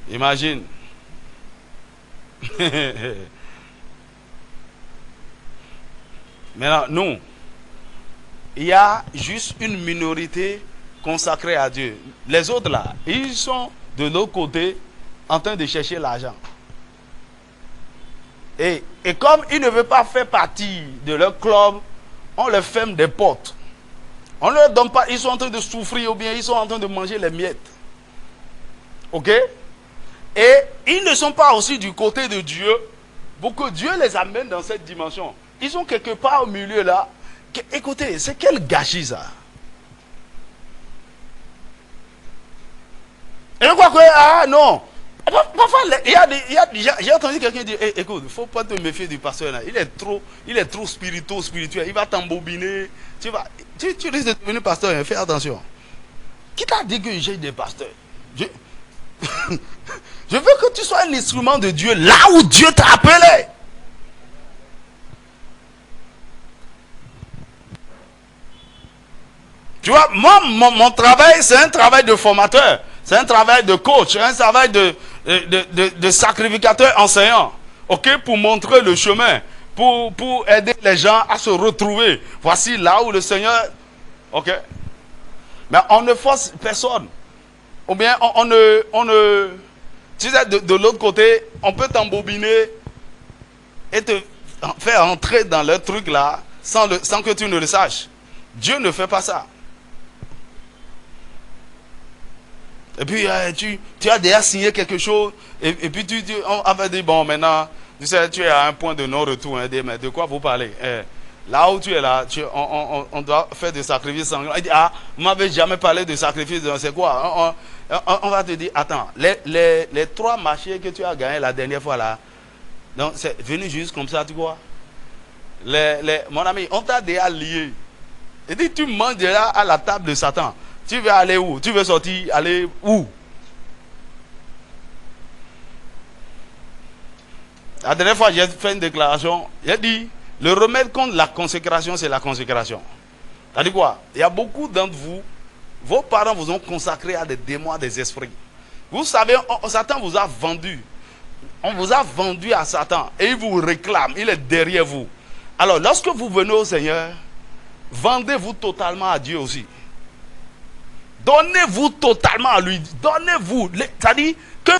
Imagine. Maintenant, nous, il y a juste une minorité consacrée à Dieu. Les autres là, ils sont de l'autre côté en train de chercher l'argent. Et comme ils ne veulent pas faire partie de leur club, on leur ferme des portes. On ne leur donne pas, ils sont en train de souffrir ou bien ils sont en train de manger les miettes. Ok? Et ils ne sont pas aussi du côté de Dieu pour que Dieu les amène dans cette dimension. Ils sont quelque part au milieu là. Écoutez, c'est quel gâchis ça? Et je crois que, non, Parfois, j'ai entendu quelqu'un dire, écoute, il ne faut pas te méfier du pasteur. Là. Il est trop spirituel. Il va t'embobiner. Tu risques de devenir pasteur. Hein, fais attention. Qui t'a dit que j'ai des pasteurs? Je veux que tu sois un instrument de Dieu là où Dieu t'a appelé. Tu vois, moi, mon travail, c'est un travail de formateur. C'est un travail de coach. Un travail de sacrificateur enseignant. Ok, pour montrer le chemin. Pour aider les gens à se retrouver. Voici là où le Seigneur... Ok. Mais on ne force personne. Ou bien on ne... Tu sais, de l'autre côté, on peut t'embobiner et te faire entrer dans le truc là sans que tu ne le saches. Dieu ne fait pas ça. Et puis tu as déjà signé quelque chose et puis on avait dit bon maintenant tu sais tu es à un point de non-retour hein, mais de quoi vous parlez là où tu es là on doit faire des sacrifices sanglants. Il dit vous m'avez jamais parlé de sacrifice, c'est quoi on va te dire attends les 3 marchés que tu as gagnés la dernière fois là donc c'est venu juste comme ça tu vois mon ami on t'a déjà lié. Il dit tu manges déjà à la table de Satan. Tu veux aller où? Tu veux sortir, aller où? La dernière fois, j'ai fait une déclaration. J'ai dit, le remède contre la consécration, c'est la consécration. C'est-à-dire quoi? Il y a beaucoup d'entre vous, vos parents vous ont consacré à des démons, à des esprits. Vous savez, Satan vous a vendu. On vous a vendu à Satan et il vous réclame, il est derrière vous. Alors, lorsque vous venez au Seigneur, vendez-vous totalement à Dieu aussi. Donnez-vous totalement à lui. Donnez-vous. C'est-à-dire que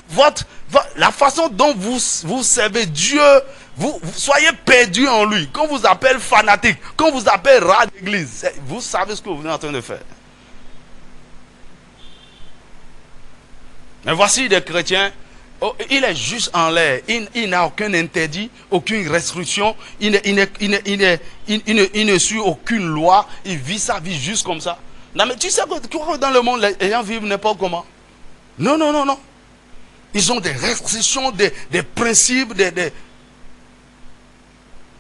la façon dont vous servez Dieu, vous soyez perdu en lui. Qu'on vous appelle fanatique, qu'on vous appelle rat d'église, vous savez ce que vous êtes en train de faire. Mais voici des chrétiens, il est juste en l'air. Il n'a aucun interdit, aucune restriction. Il ne suit aucune loi. Il vit sa vie juste comme ça. Non, mais tu sais que dans le monde, les gens vivent n'importe comment. Non. Ils ont des restrictions, des principes,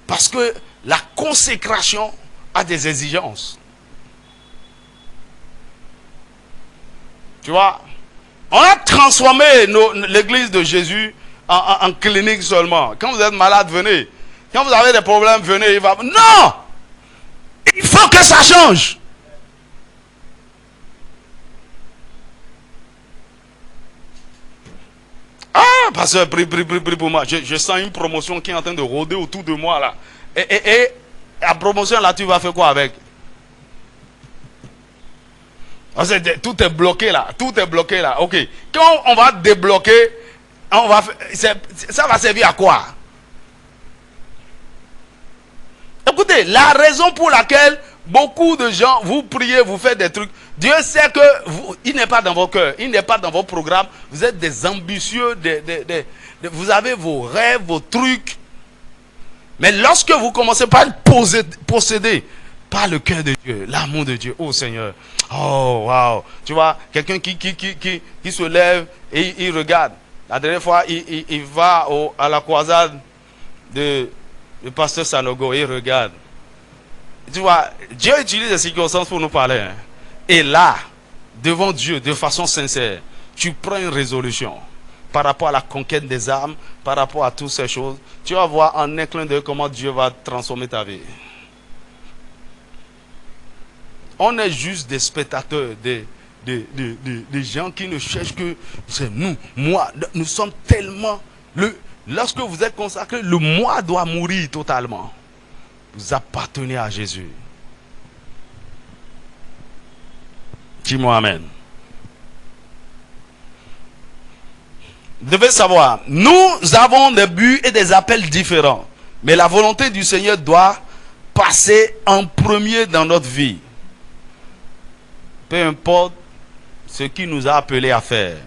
parce que la consécration a des exigences. Tu vois, on a transformé l'église de Jésus en clinique seulement. Quand vous êtes malade, venez. Quand vous avez des problèmes, venez. Non! Il faut que ça change. Pasteur, prie pour moi. Je sens une promotion qui est en train de rôder autour de moi là. Et la promotion là, tu vas faire quoi avec? Tout est bloqué là. Ok. Quand on va débloquer, ça va servir à quoi? Écoutez, la raison pour laquelle beaucoup de gens, vous priez, vous faites des trucs. Dieu sait que il n'est pas dans vos cœurs, il n'est pas dans vos programmes. Vous êtes des ambitieux, vous avez vos rêves, vos trucs. Mais lorsque vous commencez par posséder par le cœur de Dieu, l'amour de Dieu, oh Seigneur, oh wow, tu vois, quelqu'un qui se lève et il regarde. La dernière fois, il va à la croisade du pasteur Sanogo et il regarde. Tu vois, Dieu utilise les circonstances pour nous parler. Hein. Et là, devant Dieu, de façon sincère, tu prends une résolution par rapport à la conquête des âmes, par rapport à toutes ces choses. Tu vas voir en un clin d'œil comment Dieu va transformer ta vie. On est juste des spectateurs, des gens qui ne cherchent que c'est nous, moi. Nous sommes tellement... Lorsque vous êtes consacré, le moi doit mourir totalement. Vous appartenez à Jésus. Dis-moi amen. Vous devez savoir, nous avons des buts et des appels différents. Mais la volonté du Seigneur doit passer en premier dans notre vie. Peu importe ce qu'il nous a appelés à faire.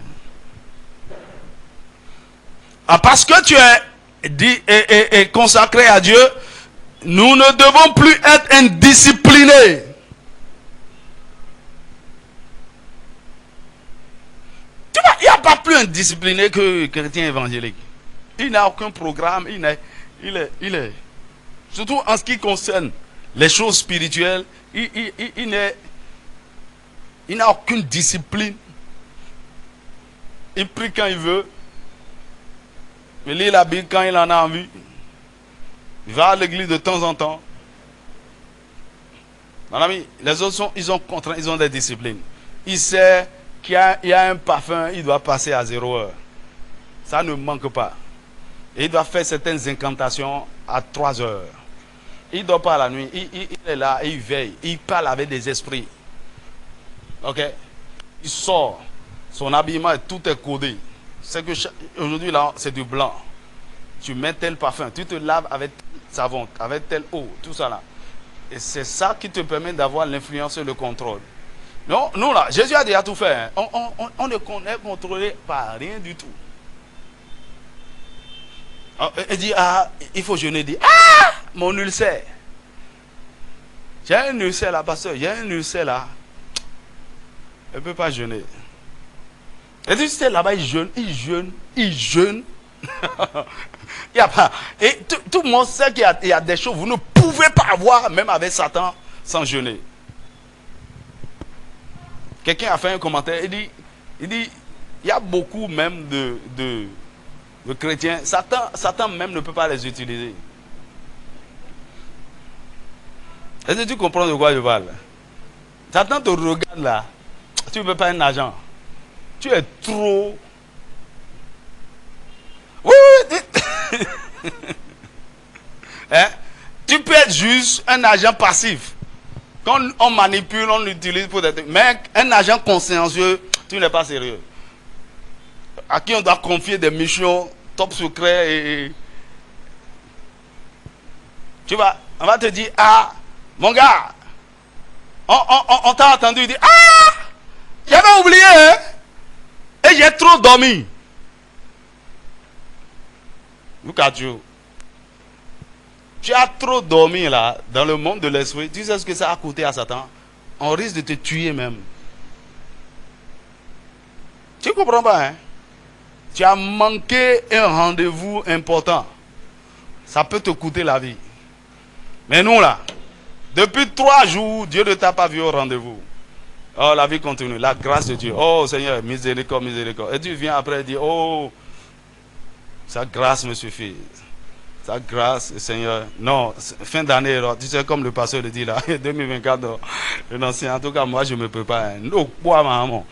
Parce que tu es dit et consacré à Dieu, nous ne devons plus être indisciplinés. Tu vois, il y a pas plus indiscipliné que chrétien évangélique. Il n'a aucun programme, il est. Surtout en ce qui concerne les choses spirituelles, il n'a aucune discipline. Il prie quand il veut. Il lit la Bible quand il en a envie. Il va à l'église de temps en temps. Mon ami, les autres ils ont des disciplines. Il sait qu'il y a un parfum, il doit passer à 0 heure. Ça ne manque pas. Et il doit faire certaines incantations à 3 heures. Il ne dort pas la nuit. Il est là et il veille. Il parle avec des esprits. Ok? Il sort. Son habillement, tout est codé. C'est que aujourd'hui, là, c'est du blanc. Tu mets tel parfum. Tu te laves avec savon, avec telle eau, tout ça là. Et c'est ça qui te permet d'avoir l'influence et le contrôle. Non, nous là, Jésus a déjà tout fait. Hein. On ne est contrôlé par rien du tout. Il dit, il faut jeûner. Il dit, mon ulcère. J'ai un ulcère là, pasteur. J'ai un ulcère là. Je ne peux pas jeûner. Et tu sais, là-bas, il jeûne. Il y a pas. Et tout le monde sait qu'il y a des choses que vous ne pouvez pas avoir, même avec Satan, sans jeûner. Quelqu'un a fait un commentaire. Il dit, il y a beaucoup même de chrétiens. Satan même ne peut pas les utiliser. Est-ce que tu comprends de quoi je parle? Satan te regarde là. Tu ne veux pas un agent. Tu es trop... Oui. Hein? Tu peux être juste un agent passif. Quand on manipule, on l'utilise pour des trucs. Mais un agent consciencieux, tu n'es pas sérieux. À qui on doit confier des missions top secrets et... Tu vois, on va te dire, mon gars, on t'a entendu dire, j'avais oublié, hein? Et j'ai trop dormi. Look at you. Tu as trop dormi là, dans le monde de l'esprit. Tu sais ce que ça a coûté à Satan? On risque de te tuer même. Tu comprends pas, hein? Tu as manqué un rendez-vous important. Ça peut te coûter la vie. Mais nous là, depuis 3 jours, Dieu ne t'a pas vu au rendez-vous. Oh, la vie continue. La grâce de Dieu. Oh Seigneur, miséricorde, miséricorde. Et tu viens après dire, oh, sa grâce me suffit. Sa grâce, Seigneur. Non, fin d'année, tu sais, comme le pasteur le dit là, 2024, en tout cas, moi, je ne me peux pas. Non, quoi, maman?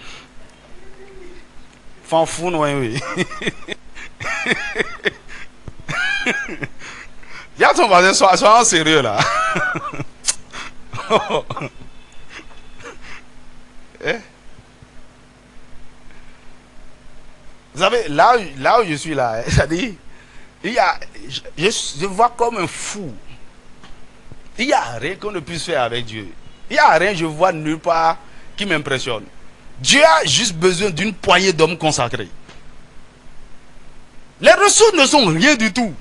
Fanfou, oui. Il y a ton voisin, sois en sérieux là. Vous savez, là où je suis là, c'est-à-dire, je vois comme un fou. Il n'y a rien qu'on ne puisse faire avec Dieu. Il n'y a rien, je vois nulle part qui m'impressionne. Dieu a juste besoin d'une poignée d'hommes consacrés. Les ressources ne sont rien du tout.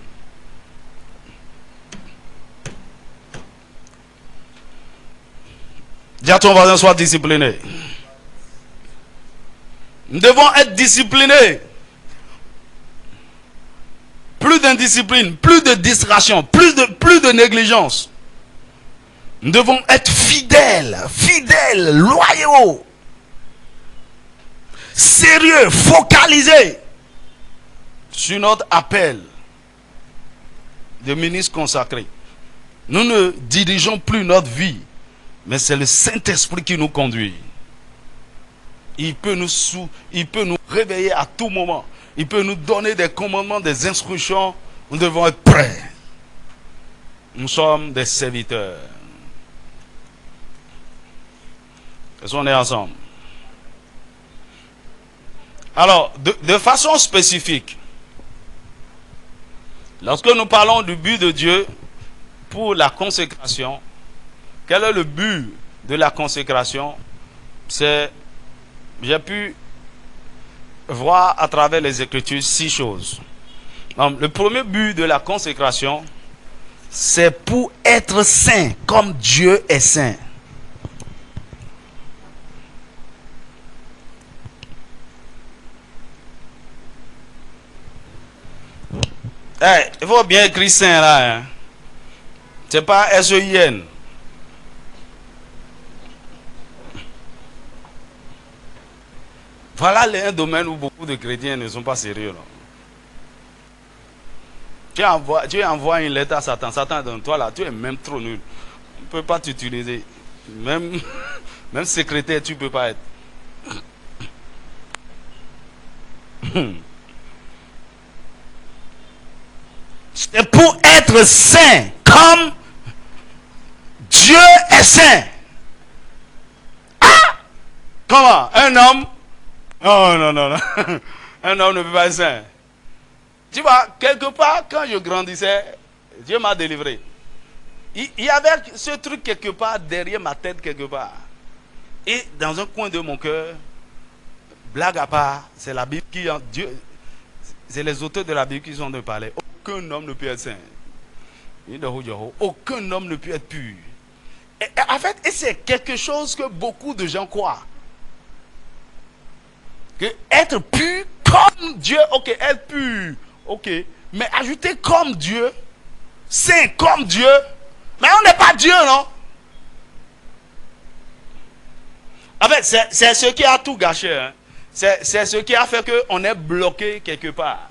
Dis à ton voisin, sois discipliné. Nous devons être disciplinés. Plus d'indiscipline, plus de distraction, plus de négligence. Nous devons être fidèles, loyaux, sérieux, focalisés sur notre appel de ministre consacré. Nous ne dirigeons plus notre vie, mais c'est le Saint-Esprit qui nous conduit. Il peut nous réveiller à tout moment. Il peut nous donner des commandements, des instructions. Nous devons être prêts. Nous sommes des serviteurs. Est-ce qu'on est ensemble? Alors, de façon spécifique, lorsque nous parlons du but de Dieu pour la consécration, quel est le but de la consécration? J'ai pu voir à travers les Écritures 6 choses. Donc, le premier but de la consécration, c'est pour être saint, comme Dieu est saint. Il faut bien écrire saint là. Hein. C'est pas S-E-I-N. Voilà un domaine où beaucoup de chrétiens ne sont pas sérieux. Là. Tu envoies une lettre à Satan. Satan, dans toi là, tu es même trop nul. On ne peut pas t'utiliser. Même secrétaire, tu ne peux pas être. C'est pour être saint, comme Dieu est saint. Ah! Comment? Un homme? Non. Un homme ne peut pas être saint. Tu vois, quelque part, quand je grandissais, Dieu m'a délivré. Il y avait ce truc quelque part derrière ma tête, quelque part. Et dans un coin de mon cœur, blague à part, c'est la Bible qui... Dieu, c'est les auteurs de la Bible qui sont de parler. Aucun homme ne peut être saint. Aucun homme ne peut être pur. Et en fait, c'est quelque chose que beaucoup de gens croient. Que être pur comme Dieu, ok, être pur, ok. Mais ajouter comme Dieu, saint comme Dieu, mais on n'est pas Dieu, non? En fait, c'est ce qui a tout gâché. Hein. C'est ce qui a fait qu'on est bloqué quelque part.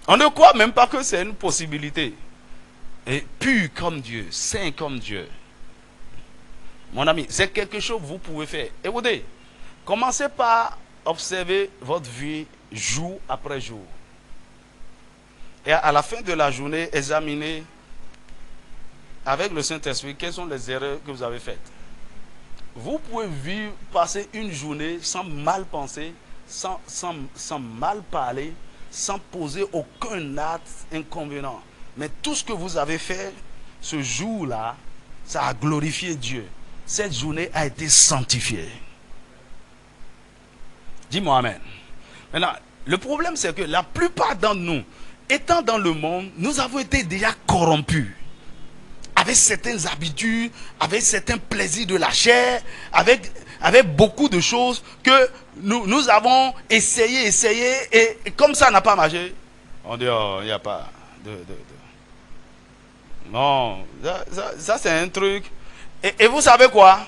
On ne croit même pas que c'est une possibilité. Et pur comme Dieu, saint comme Dieu. Mon ami, c'est quelque chose que vous pouvez faire. Écoutez, commencez par observer votre vie jour après jour. Et à la fin de la journée, examinez avec le Saint-Esprit quelles sont les erreurs que vous avez faites. Vous pouvez vivre, passer une journée sans mal penser, sans mal parler, sans poser aucun acte inconvénient. Mais tout ce que vous avez fait ce jour-là, ça a glorifié Dieu. Cette journée a été sanctifiée. Dis-moi amen. Maintenant, le problème c'est que la plupart d'entre nous, étant dans le monde, nous avons été déjà corrompus. Avec certaines habitudes, avec certains plaisirs de la chair, avec beaucoup de choses que nous avons essayé, et comme ça n'a pas marché, on dit, oh, il n'y a pas Non, ça c'est un truc. Et vous savez quoi?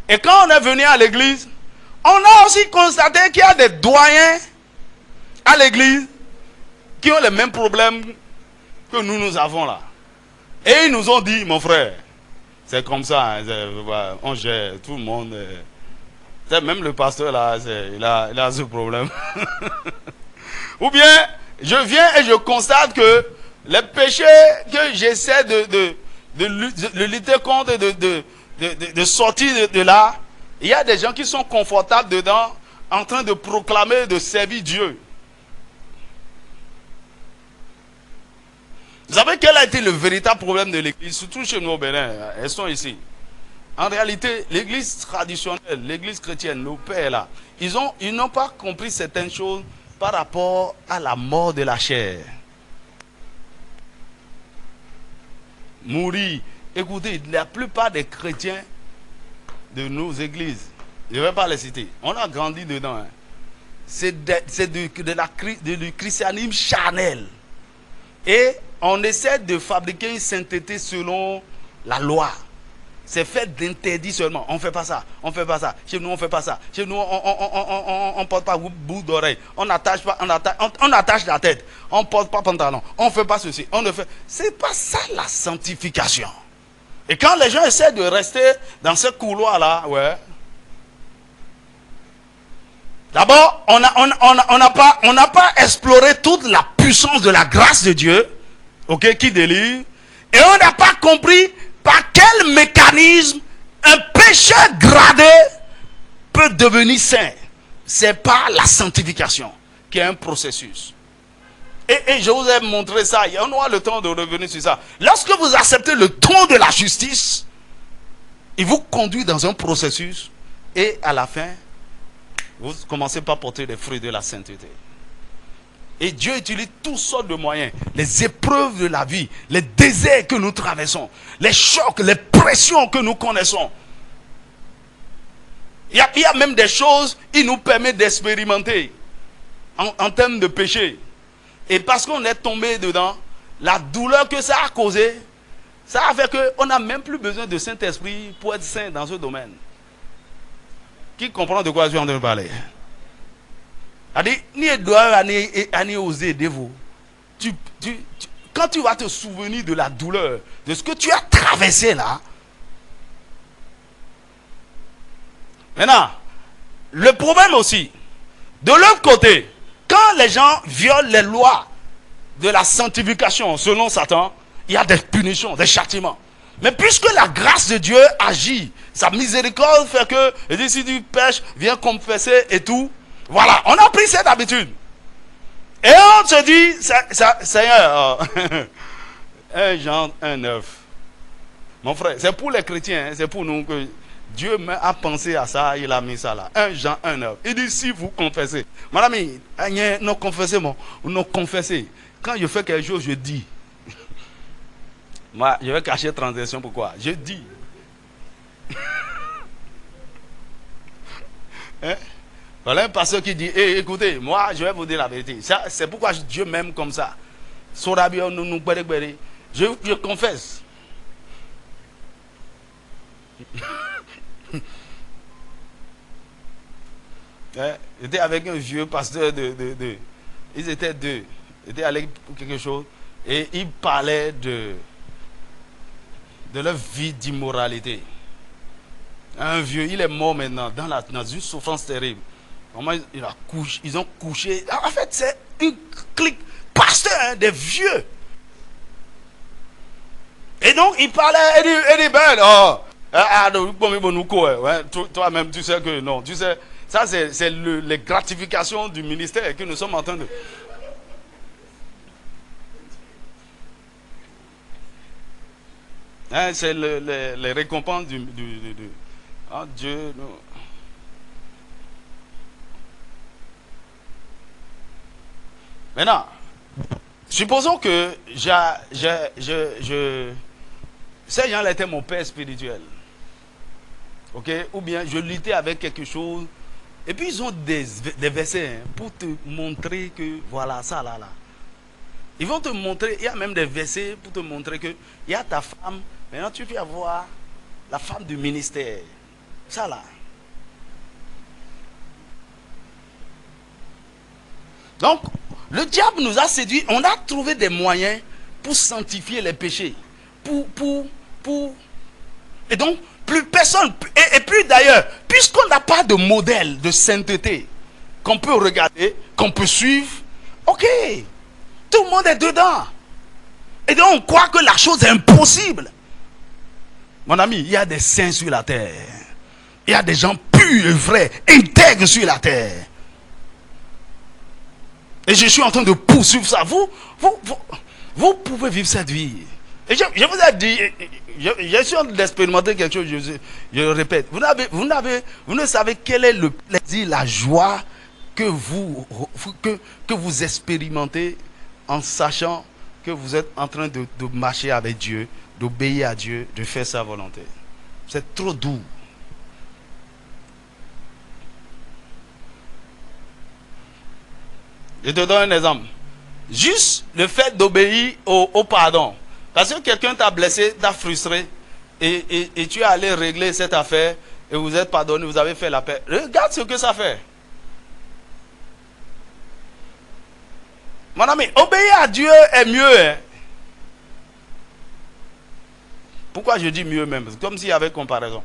Et quand on est venu à l'église, on a aussi constaté qu'il y a des doyens à l'église qui ont les mêmes problèmes que nous avons là. Et ils nous ont dit, mon frère, c'est comme ça, hein, on gère, tout le monde. Même le pasteur là, il a ce problème. Ou bien, je viens et je constate que les péchés que j'essaie de lutter contre, de sortir de là, il y a des gens qui sont confortables dedans, en train de proclamer, de servir Dieu. Vous savez quel a été le véritable problème de l'église, surtout chez nous au Bénin, elles sont ici. En réalité, l'église traditionnelle, l'église chrétienne, nos pères là, ils n'ont pas compris certaines choses par rapport à la mort de la chair. Mourir. Écoutez, la plupart des chrétiens de nos églises, je ne vais pas les citer, on a grandi dedans. Hein. C'est du christianisme charnel. Et on essaie de fabriquer une sainteté selon la loi. C'est fait d'interdit seulement. On ne fait pas ça. On ne fait pas ça. Chez nous, on ne fait pas ça. Chez nous, on ne porte pas bout d'oreille. On n'attache pas, on attache la tête. On ne porte pas pantalon. On ne fait pas ceci. On ne fait. C'est pas ça la sanctification. Et quand les gens essaient de rester dans ce couloir-là, ouais. D'abord, on n'a pas exploré toute la puissance de la grâce de Dieu, ok, qui délivre. Et on n'a pas compris par quel mécanisme un pécheur gradé peut devenir saint. C'est pas la sanctification qui est un processus. Et je vous ai montré ça. On aura le temps de revenir sur ça. Lorsque vous acceptez le don de la justice, il vous conduit dans un processus. Et à la fin, vous commencez par porter les fruits de la sainteté. Et Dieu utilise toutes sortes de moyens. Les épreuves de la vie, les déserts que nous traversons, les chocs, les pressions que nous connaissons. Il y a même des choses, il nous permet d'expérimenter en termes de péché. Et parce qu'on est tombé dedans, la douleur que ça a causé, ça a fait qu'on n'a même plus besoin de Saint-Esprit pour être saint dans ce domaine. Qui comprend de quoi je suis en train de parler? Ni doit ni oser aider vous. Quand tu vas te souvenir de la douleur, de ce que tu as traversé là. Maintenant, le problème aussi, de l'autre côté, quand les gens violent les lois de la sanctification selon Satan, il y a des punitions, des châtiments. Mais puisque la grâce de Dieu agit, sa miséricorde fait que, il dit, si tu pêches, viens confesser et tout. Voilà, on a pris cette habitude. Et on se dit, Seigneur, 1 Jean 1,9. Mon frère, c'est pour les chrétiens, c'est pour nous que Dieu a pensé à ça, il a mis ça là. 1 Jean 1,9. Il dit, si vous confessez. Mon ami, non confessez, non confessez. Quand je fais quelque chose, je dis. Moi, je vais cacher transgression, pourquoi? Je dis. Hein? Voilà un pasteur qui dit, hey, écoutez, moi, je vais vous dire la vérité. C'est pourquoi Dieu m'aime comme ça. Je confesse. J'étais avec un vieux pasteur ils étaient deux. Ils étaient allés pour quelque chose. Et ils parlaient de leur vie d'immoralité. Un vieux, il est mort maintenant dans une souffrance terrible. Comment ils ont couché. En fait, c'est une clique pasteur, hein, des vieux. Et donc, il parlait, il dit, toi-même, tu sais que non. Tu sais, ça, c'est les gratifications du ministère que nous sommes en train de... Hein, c'est les récompenses du oh Dieu, non. Maintenant, supposons que ces gens-là étaient mon père spirituel. Ok? Ou bien je luttais avec quelque chose. Et puis ils ont des versets, hein, pour te montrer que voilà, ça là. Ils vont te montrer, il y a même des versets pour te montrer que il y a ta femme. Maintenant, tu peux avoir la femme du ministère. Ça là. Donc, le diable nous a séduit. On a trouvé des moyens pour sanctifier les péchés. Et donc, plus personne. Et puis d'ailleurs, puisqu'on n'a pas de modèle de sainteté qu'on peut regarder, qu'on peut suivre, ok. Tout le monde est dedans. Et donc, on croit que la chose est impossible. Mon ami, il y a des saints sur la terre. Il y a des gens purs et vrais, intègres sur la terre. Et je suis en train de poursuivre ça. Vous pouvez vivre cette vie. Et je vous ai dit, je suis en train d'expérimenter quelque chose, je le répète. Vous ne savez quel est le plaisir, la joie que vous expérimentez en sachant que vous êtes en train de marcher avec Dieu, d'obéir à Dieu, de faire sa volonté. C'est trop doux. Je te donne un exemple. Juste le fait d'obéir au pardon. Parce que quelqu'un t'a blessé, t'a frustré, et tu es allé régler cette affaire, et vous êtes pardonné, vous avez fait la paix. Regarde ce que ça fait. Mon ami, obéir à Dieu est mieux. Hein? Pourquoi je dis mieux même? C'est comme s'il y avait comparaison.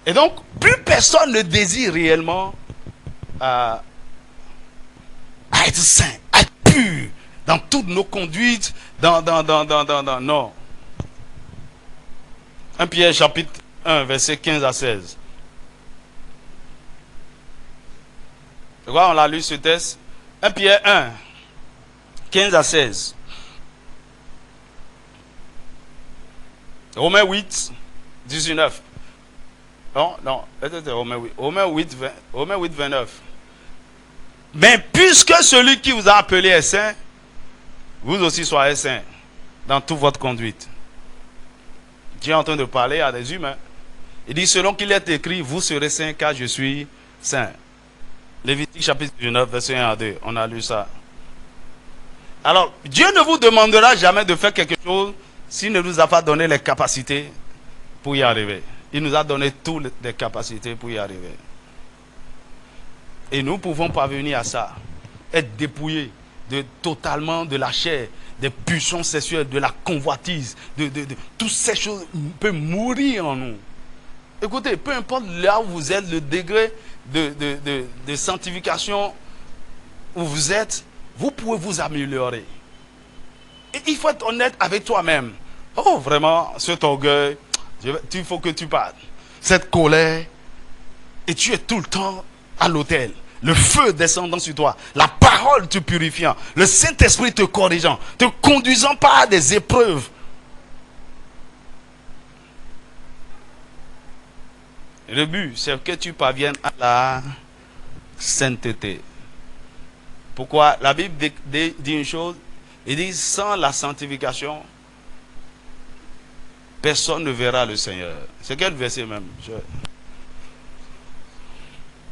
Et donc, plus personne ne désire réellement à être saint, à être pur dans toutes nos conduites, non. 1 Pierre chapitre 1, verset 15 à 16. Je crois on l'a lu ce texte. 1 Pierre 1, 15 à 16. Romains 8, 19. Non, c'était Romains 8, 29. Mais puisque celui qui vous a appelé est saint, vous aussi soyez saint dans toute votre conduite. Dieu est en train de parler à des humains. Il dit, selon qu'il est écrit, vous serez saints car je suis saint. Lévitique chapitre 19, verset 1 à 2. On a lu ça. Alors, Dieu ne vous demandera jamais de faire quelque chose s'il ne nous a pas donné les capacités pour y arriver. Il nous a donné toutes les capacités pour y arriver. Et nous pouvons parvenir à ça. Être dépouillés totalement de la chair, des pulsions sexuelles, de la convoitise, de toutes ces choses peuvent mourir en nous. Écoutez, peu importe là où vous êtes, le degré de sanctification où vous êtes, vous pouvez vous améliorer. Et il faut être honnête avec toi-même. Oh, vraiment, cet orgueil, il faut que tu partes. Cette colère, et tu es tout le temps à l'autel. Le feu descendant sur toi, la parole te purifiant, le Saint-Esprit te corrigeant, te conduisant par des épreuves. Le but, c'est que tu parviennes à la sainteté. Pourquoi? La Bible dit une chose, il dit sans la sanctification, personne ne verra le Seigneur. C'est quel verset même?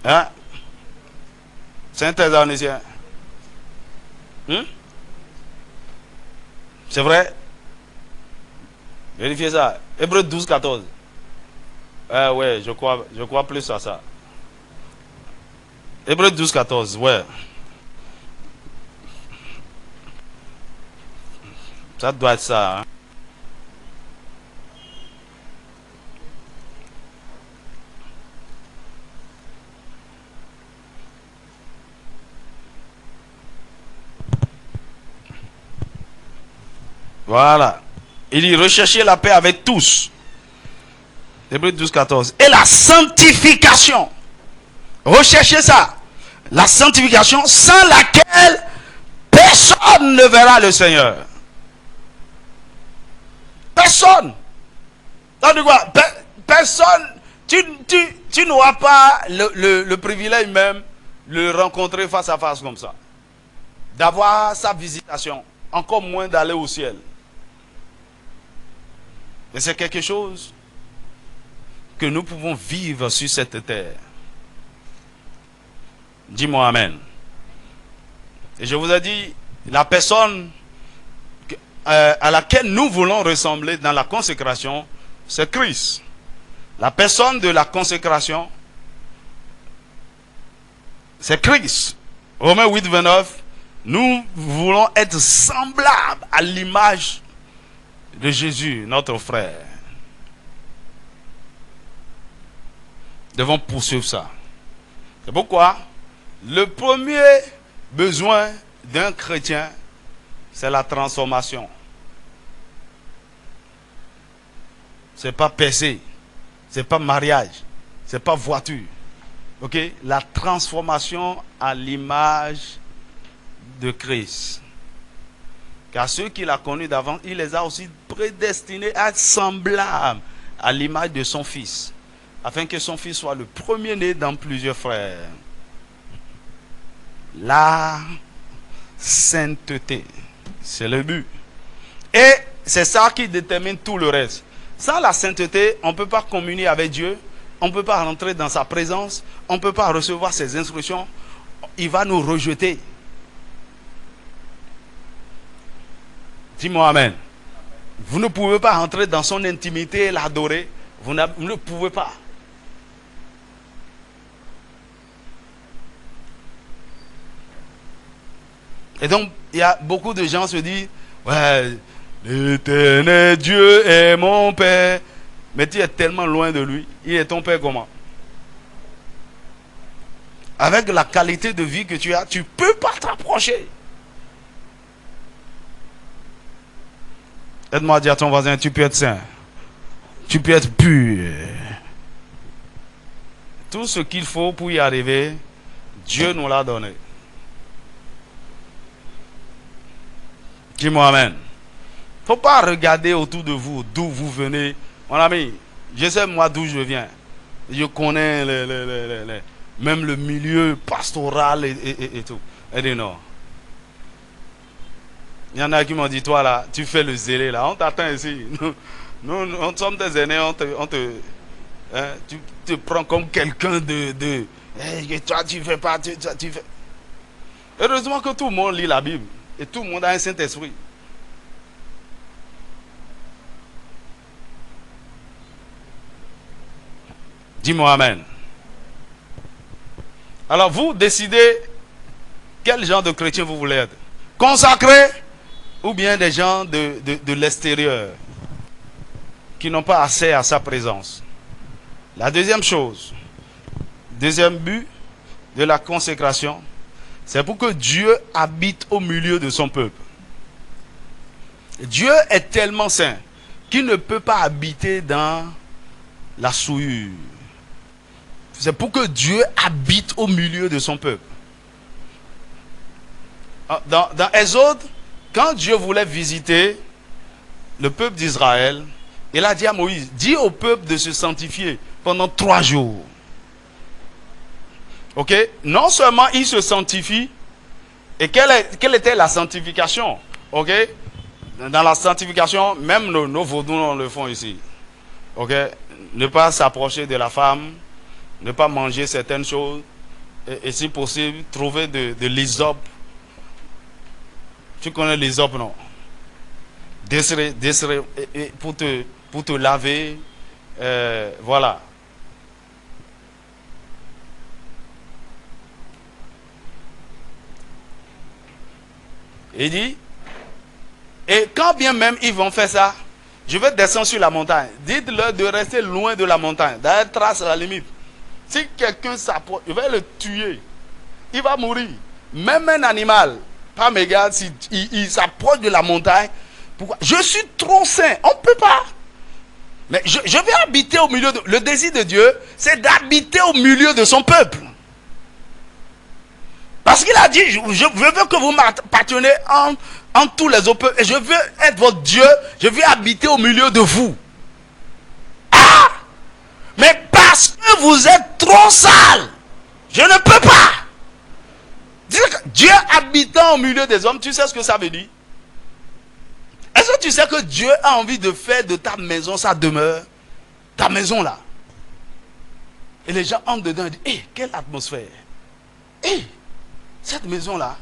Hein? Saint Thessaloniciens. C'est vrai? Vérifiez ça. Hébreux 12, 14. Ouais, je crois plus à ça. Hébreux 12, 14, ouais. Ça doit être ça. Hein? Voilà. Il dit recherchez la paix avec tous. Hébreux 12, 14. Et la sanctification. Recherchez ça. La sanctification sans laquelle personne ne verra le Seigneur. Personne. Personne. Tu n'auras pas le privilège même de le rencontrer face à face comme ça. D'avoir sa visitation. Encore moins d'aller au ciel. Mais c'est quelque chose que nous pouvons vivre sur cette terre. Dis-moi Amen. Et je vous ai dit, la personne à laquelle nous voulons ressembler dans la consécration, c'est Christ. La personne de la consécration, c'est Christ. Romains 8, 29, nous voulons être semblables à l'image de Jésus, notre frère. Nous devons poursuivre ça. C'est pourquoi le premier besoin d'un chrétien, c'est la transformation. C'est pas PC, c'est pas mariage, c'est pas voiture. Ok? La transformation à l'image de Christ. Car ceux qu'il a connus d'avant, il les a aussi prédestinés à être semblables à l'image de son Fils, afin que son Fils soit le premier-né dans plusieurs frères. La sainteté, c'est le but. Et c'est ça qui détermine tout le reste. Sans la sainteté, on ne peut pas communier avec Dieu, on ne peut pas rentrer dans sa présence, on ne peut pas recevoir ses instructions, il va nous rejeter. Dis-moi Amen. Vous ne pouvez pas rentrer dans son intimité et l'adorer. Vous ne pouvez pas. Et donc, il y a beaucoup de gens qui se disent, ouais, l'éternel Dieu est mon Père. Mais tu es tellement loin de lui. Il est ton Père comment? Avec la qualité de vie que tu as, tu ne peux pas t'approcher. Aide-moi à dire à ton voisin, tu peux être saint. Tu peux être pur. Tout ce qu'il faut pour y arriver, Dieu nous l'a donné. Dis-moi Amen. Il ne faut pas regarder autour de vous, d'où vous venez. Mon ami, je sais moi d'où je viens. Je connais même le milieu pastoral et tout. Elle dit non. Il y en a qui m'ont dit, toi là, tu fais le zélé là, on t'attend ici. Nous sommes des aînés, tu te prends comme quelqu'un de hey, toi tu fais pas, tu fais. Heureusement que tout le monde lit la Bible et tout le monde a un Saint-Esprit. Dis-moi Amen. Alors vous décidez quel genre de chrétien vous voulez être. Consacré ou bien des gens de l'extérieur qui n'ont pas accès à sa présence. La deuxième chose, deuxième but de la consécration, c'est pour que Dieu habite au milieu de son peuple. Dieu est tellement saint qu'il ne peut pas habiter dans la souillure. C'est pour que Dieu habite au milieu de son peuple. Dans Exode, quand Dieu voulait visiter le peuple d'Israël, il a dit à Moïse, dis au peuple de se sanctifier pendant 3 jours. Ok? Non seulement il se sanctifie, et quelle était la sanctification? Ok? Dans la sanctification, même nos vaudous le font ici. Ok? Ne pas s'approcher de la femme, ne pas manger certaines choses, et si possible, trouver de l'hysope. Tu connais l'hysope, non? Desserrer, pour te laver, voilà. Il dit, et quand bien même ils vont faire ça, je vais descendre sur la montagne. Dites-leur de rester loin de la montagne, d'aller trace à la limite. Si quelqu'un s'approche, je vais le tuer. Il va mourir. Même un animal, pas mégal, s'il s'approche de la montagne. Pourquoi? Je suis trop saint. On ne peut pas. Mais je vais habiter au milieu de... Le désir de Dieu, c'est d'habiter au milieu de son peuple. Parce qu'il a dit, je veux que vous m'appartenez en tous les autres peuples. Et je veux être votre Dieu. Je veux habiter au milieu de vous. Ah! Mais parce que vous êtes trop sale, je ne peux pas. Dieu habitant au milieu des hommes, tu sais ce que ça veut dire? Est-ce que tu sais que Dieu a envie de faire de ta maison sa demeure? Ta maison là. Et les gens entrent dedans et disent, hé, quelle atmosphère. Hé, cette maison là,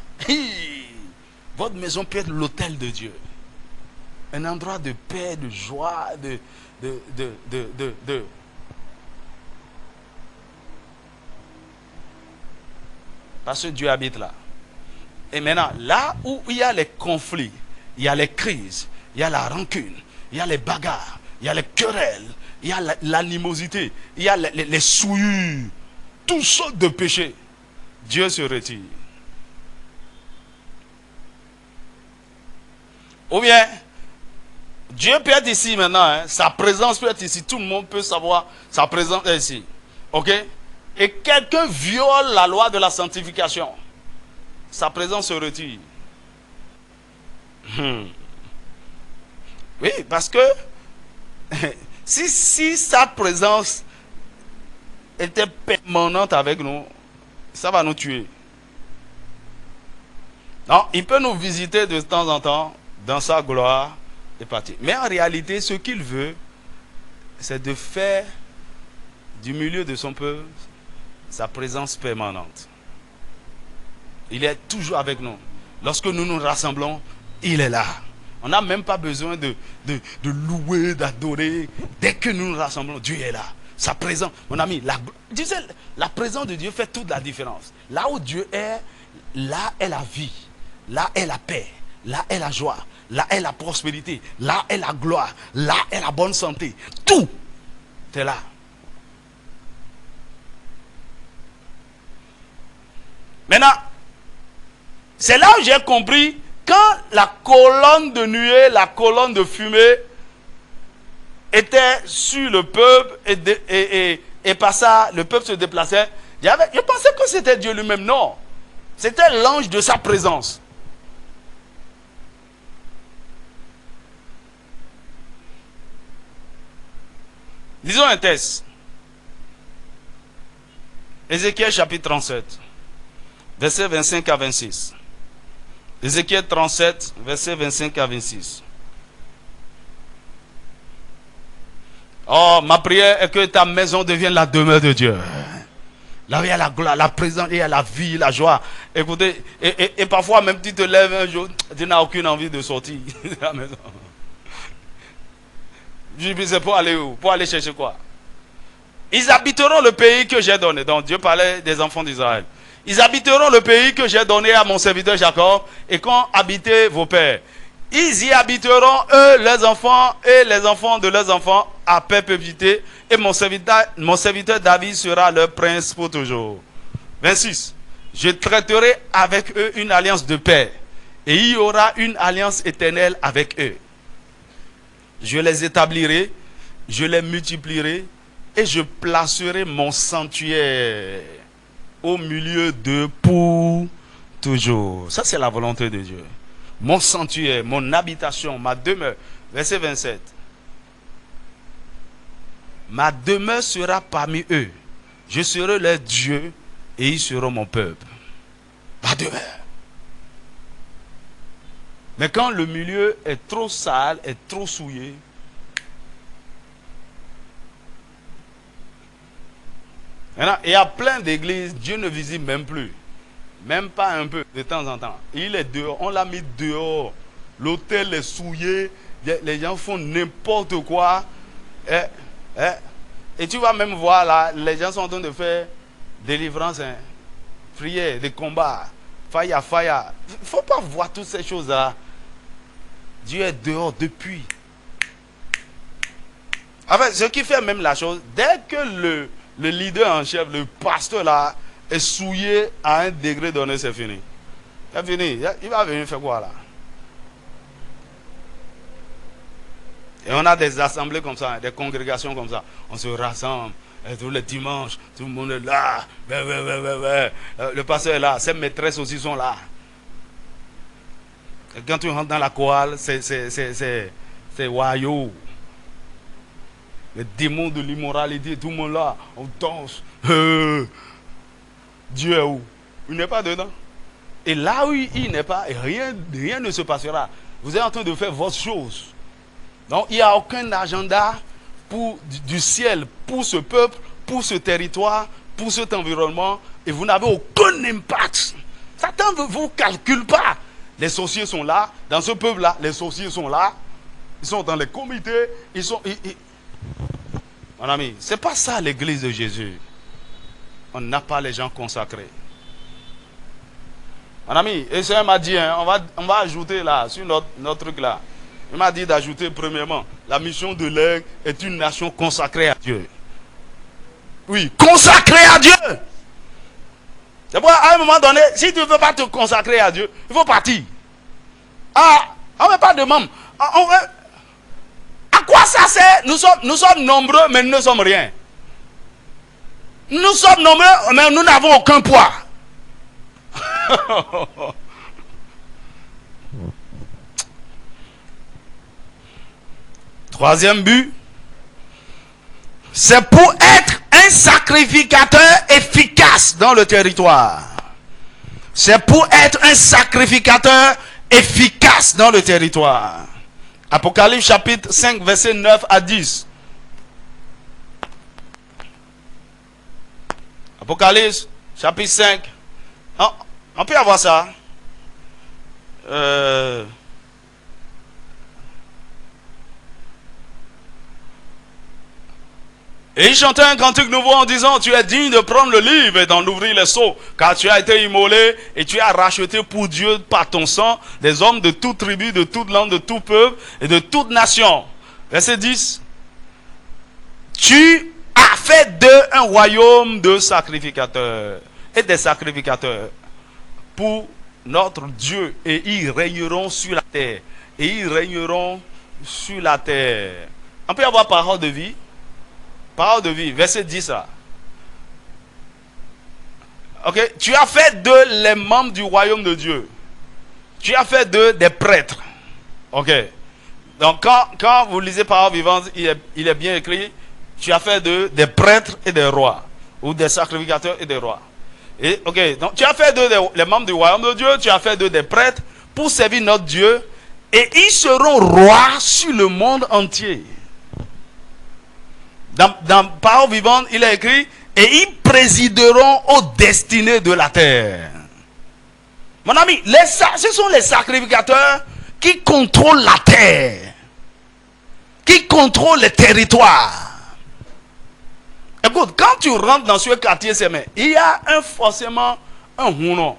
votre maison peut être l'autel de Dieu. Un endroit de paix, de joie, Parce que Dieu habite là. Et maintenant, là où il y a les conflits, il y a les crises, il y a la rancune, il y a les bagarres, il y a les querelles, il y a l'animosité, il y a les souillures, toutes sortes de péchés, Dieu se retire. Ou bien, Dieu peut être ici maintenant, hein, sa présence peut être ici, tout le monde peut savoir sa présence est ici. Ok? Et quelqu'un viole la loi de la sanctification, sa présence se retire. Oui, parce que si sa présence était permanente avec nous, ça va nous tuer. Non, il peut nous visiter de temps en temps dans sa gloire et partir. Mais en réalité, ce qu'il veut, c'est de faire du milieu de son peuple sa présence permanente. Il est toujours avec nous. Lorsque nous nous rassemblons, il est là. On n'a même pas besoin de louer, d'adorer. Dès que nous nous rassemblons, Dieu est là. Sa présence, mon ami, la présence de Dieu fait toute la différence. Là où Dieu est, là est la vie. Là est la paix. Là est la joie. Là est la prospérité. Là est la gloire. Là est la bonne santé. Tout est là. Maintenant, c'est là où j'ai compris, quand la colonne de nuée, la colonne de fumée était sur le peuple et passait, le peuple se déplaçait, je pensais que c'était Dieu lui-même. Non, c'était l'ange de sa présence. Lisons un texte. Ézéchiel chapitre 37. Versets 25 à 26. Ézéchiel 37, versets 25 à 26. Oh, ma prière est que ta maison devienne la demeure de Dieu. Là où il y a la gloire, la présence, il y a la vie, la joie. Écoutez, et parfois même tu te lèves un jour, tu n'as aucune envie de sortir de la maison. Je dis, c'est pour aller où? Pour aller chercher quoi? Ils habiteront le pays que j'ai donné. Donc Dieu parlait des enfants d'Israël. Ils habiteront le pays que j'ai donné à mon serviteur Jacob et qu'ont habité vos pères. Ils y habiteront, eux, leurs enfants et les enfants de leurs enfants à perpétuité. Et mon serviteur David sera leur prince pour toujours. 26. Je traiterai avec eux une alliance de paix. Et il y aura une alliance éternelle avec eux. Je les établirai, je les multiplierai et je placerai mon sanctuaire au milieu d'eux pour toujours. Ça, c'est la volonté de Dieu. Mon sanctuaire, mon habitation, ma demeure. Verset 27. Ma demeure sera parmi eux. Je serai leur Dieu et ils seront mon peuple. Ma demeure. Mais quand le milieu est trop sale, est trop souillé, il y a plein d'églises, Dieu ne visite même plus. Même pas un peu, de temps en temps. Il est dehors, on l'a mis dehors. L'hôtel est souillé, les gens font n'importe quoi. Et tu vas même voir là, les gens sont en train de faire délivrance, prière, des combats, faya. Il ne faut pas voir toutes ces choses-là. Dieu est dehors depuis. En fait, ce qui fait même la chose, dès que le leader en chef, le pasteur là, est souillé à un degré donné, c'est fini. C'est fini. Il va venir faire quoi là? Et on a des assemblées comme ça, des congrégations comme ça. On se rassemble tous les dimanches, tout le monde est là. Le pasteur est là, ses maîtresses aussi sont là. Et quand tu rentres dans la chorale, c'est waouh. Les démons de l'immoralité, tout le monde là, on danse. Dieu est où? Il n'est pas dedans. Et là où il n'est pas, rien ne se passera. Vous êtes en train de faire votre chose. Donc il n'y a aucun agenda du ciel pour ce peuple, pour ce territoire, pour cet environnement. Et vous n'avez aucun impact. Satan ne vous calcule pas. Les sorciers sont là. Dans ce peuple-là, les sorciers sont là. Ils sont dans les comités. Mon ami, ce n'est pas ça l'église de Jésus. On n'a pas les gens consacrés. Mon ami, et ça m'a dit, on va ajouter là, sur notre truc là. Il m'a dit d'ajouter premièrement, la mission de l'Aigle est une nation consacrée à Dieu. Oui, consacrée à Dieu. C'est pourquoi à un moment donné, si tu ne veux pas te consacrer à Dieu, il faut partir. Ah, on ne veut pas de membres. À quoi ça sert? Nous sommes nombreux, mais nous ne sommes rien. Nous sommes nombreux, mais nous n'avons aucun poids. Troisième but, c'est pour être un sacrificateur efficace dans le territoire. C'est pour être un sacrificateur efficace dans le territoire. Apocalypse chapitre 5, verset 9 à 10. Apocalypse chapitre 5. On peut avoir ça. Et il chantait un cantique nouveau en disant: tu es digne de prendre le livre et d'en ouvrir les sceaux, car tu as été immolé et tu as racheté pour Dieu par ton sang des hommes de toute tribu, de toute langue, de tout peuple et de toute nation. Verset 10. Tu as fait d'eux un royaume de sacrificateurs et des sacrificateurs pour notre Dieu, et ils régneront sur la terre. Et ils régneront sur la terre. On peut avoir parole de vie. Parole de vie, verset 10 là. Ok, tu as fait d'eux les membres du royaume de Dieu. Tu as fait d'eux des prêtres. Ok. Donc quand vous lisez parole vivante, il est bien écrit: tu as fait d'eux des prêtres et des rois, ou des sacrificateurs et des rois. Et ok, donc tu as fait d'eux les membres du royaume de Dieu, tu as fait d'eux des prêtres pour servir notre Dieu, et ils seront rois sur le monde entier. Dans Parole vivante, il est écrit, et ils présideront aux destinées de la terre. Mon ami, ce sont les sacrificateurs qui contrôlent la terre, qui contrôlent les territoires. Écoute, quand tu rentres dans ce quartier, il y a forcément un hounon,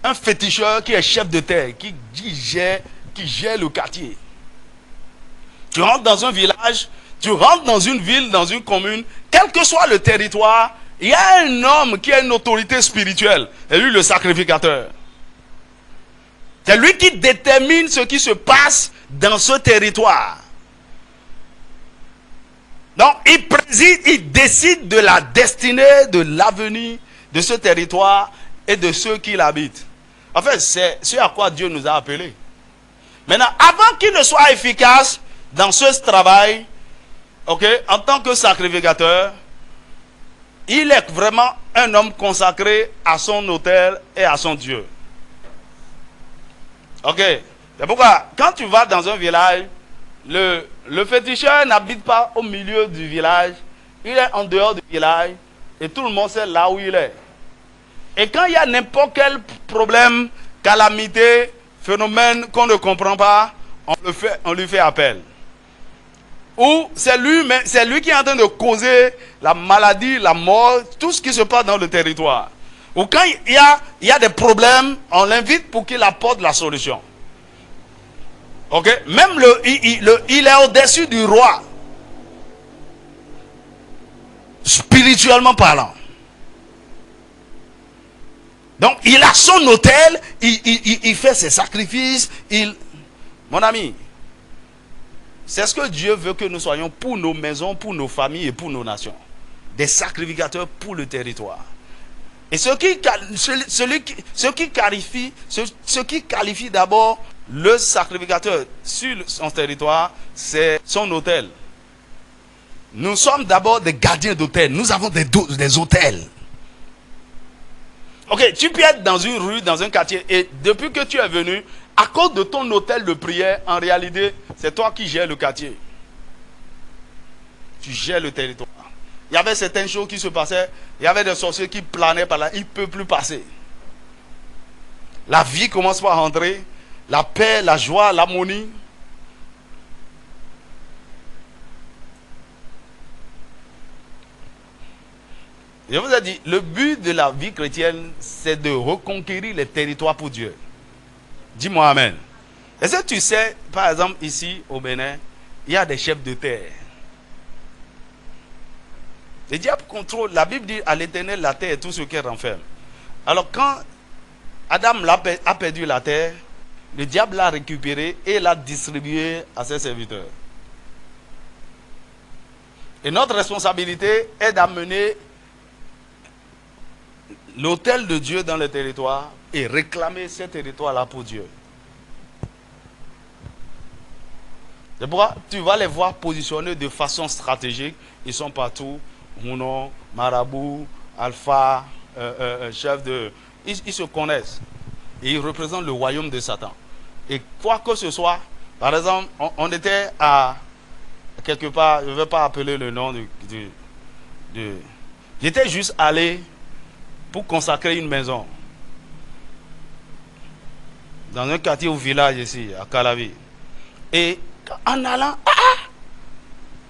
un féticheur qui est chef de terre, qui gère le quartier. Tu rentres dans un village, tu rentres dans une ville, dans une commune, quel que soit le territoire, il y a un homme qui a une autorité spirituelle. Et lui, le sacrificateur. C'est lui qui détermine ce qui se passe dans ce territoire. Donc, il préside, il décide de la destinée, de l'avenir de ce territoire et de ceux qui l'habitent. En fait, c'est ce à quoi Dieu nous a appelés. Maintenant, avant qu'il ne soit efficace dans ce travail, en tant que sacrificateur, il est vraiment un homme consacré à son autel et à son Dieu. C'est pourquoi, quand tu vas dans un village, le féticheur n'habite pas au milieu du village, il est en dehors du village et tout le monde sait là où il est. Et quand il y a n'importe quel problème, calamité, phénomène qu'on ne comprend pas, on lui fait appel. Ou c'est lui qui est en train de causer la maladie, la mort, tout ce qui se passe dans le territoire. Ou quand il y a des problèmes, on l'invite pour qu'il apporte la solution. Même il est au-dessus du roi. Spirituellement parlant. Donc il a son autel, il fait ses sacrifices. Mon ami, c'est ce que Dieu veut que nous soyons pour nos maisons, pour nos familles et pour nos nations. Des sacrificateurs pour le territoire. Et ce qui qualifie d'abord le sacrificateur sur son territoire, c'est son autel. Nous sommes d'abord des gardiens d'autel. Nous avons des autels. Tu peux être dans une rue, dans un quartier, et depuis que tu es venu, à cause de ton autel de prière, en réalité, c'est toi qui gères le quartier. Tu gères le territoire. Il y avait certaines choses qui se passaient. Il y avait des sorciers qui planaient par là. Ils ne peuvent plus passer. La vie commence par rentrer. La paix, la joie, l'harmonie. Je vous ai dit, le but de la vie chrétienne, c'est de reconquérir les territoires pour Dieu. Dis-moi amen. Est-ce que tu sais, par exemple, ici au Bénin, il y a des chefs de terre. Le diable contrôle, la Bible dit à l'Éternel la terre et tout ce qu'elle renferme. Alors quand Adam a perdu la terre, le diable l'a récupéré et l'a distribué à ses serviteurs. Et notre responsabilité est d'amener l'autel de Dieu dans le territoire et réclamer ces territoires-là pour Dieu. C'est pourquoi tu vas les voir positionnés de façon stratégique. Ils sont partout. Mounon, Marabout, Alpha, chef de... Ils se connaissent. Et ils représentent le royaume de Satan. Et quoi que ce soit, par exemple, on était à quelque part, je ne vais pas appeler le nom j'étais juste allé pour consacrer une maison. Dans un quartier au village ici, à Calavi. Et en allant,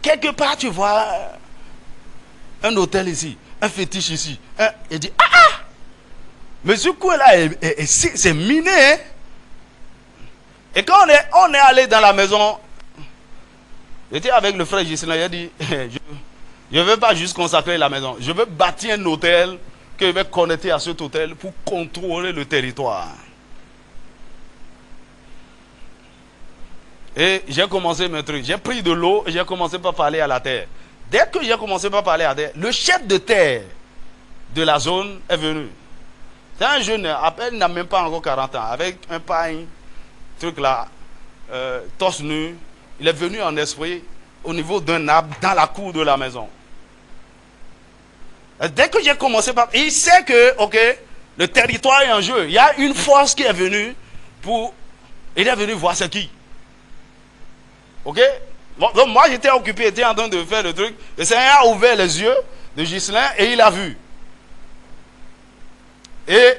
quelque part tu vois un hôtel ici, un fétiche ici. Il dit, mais ce coup-là, c'est miné. Hein? Et quand on est allé dans la maison, j'étais avec le frère Gislain, il a dit, je ne veux pas juste consacrer la maison, je veux bâtir un hôtel que je vais connecter à cet hôtel pour contrôler le territoire. Et j'ai commencé mes trucs. J'ai pris de l'eau et j'ai commencé par parler à la terre. Dès que j'ai commencé par parler à la terre, le chef de terre de la zone est venu. C'est un jeune, il n'a même pas encore 40 ans, avec un pain, truc là, torse nu. Il est venu en esprit au niveau d'un arbre dans la cour de la maison. Et dès que j'ai commencé par... Il sait que, le territoire est en jeu. Il y a une force qui est venue pour... Il est venu voir c'est qui. Bon, donc moi j'étais occupé, j'étais en train de faire le truc. Le Seigneur a ouvert les yeux de Ghislain et il a vu. Et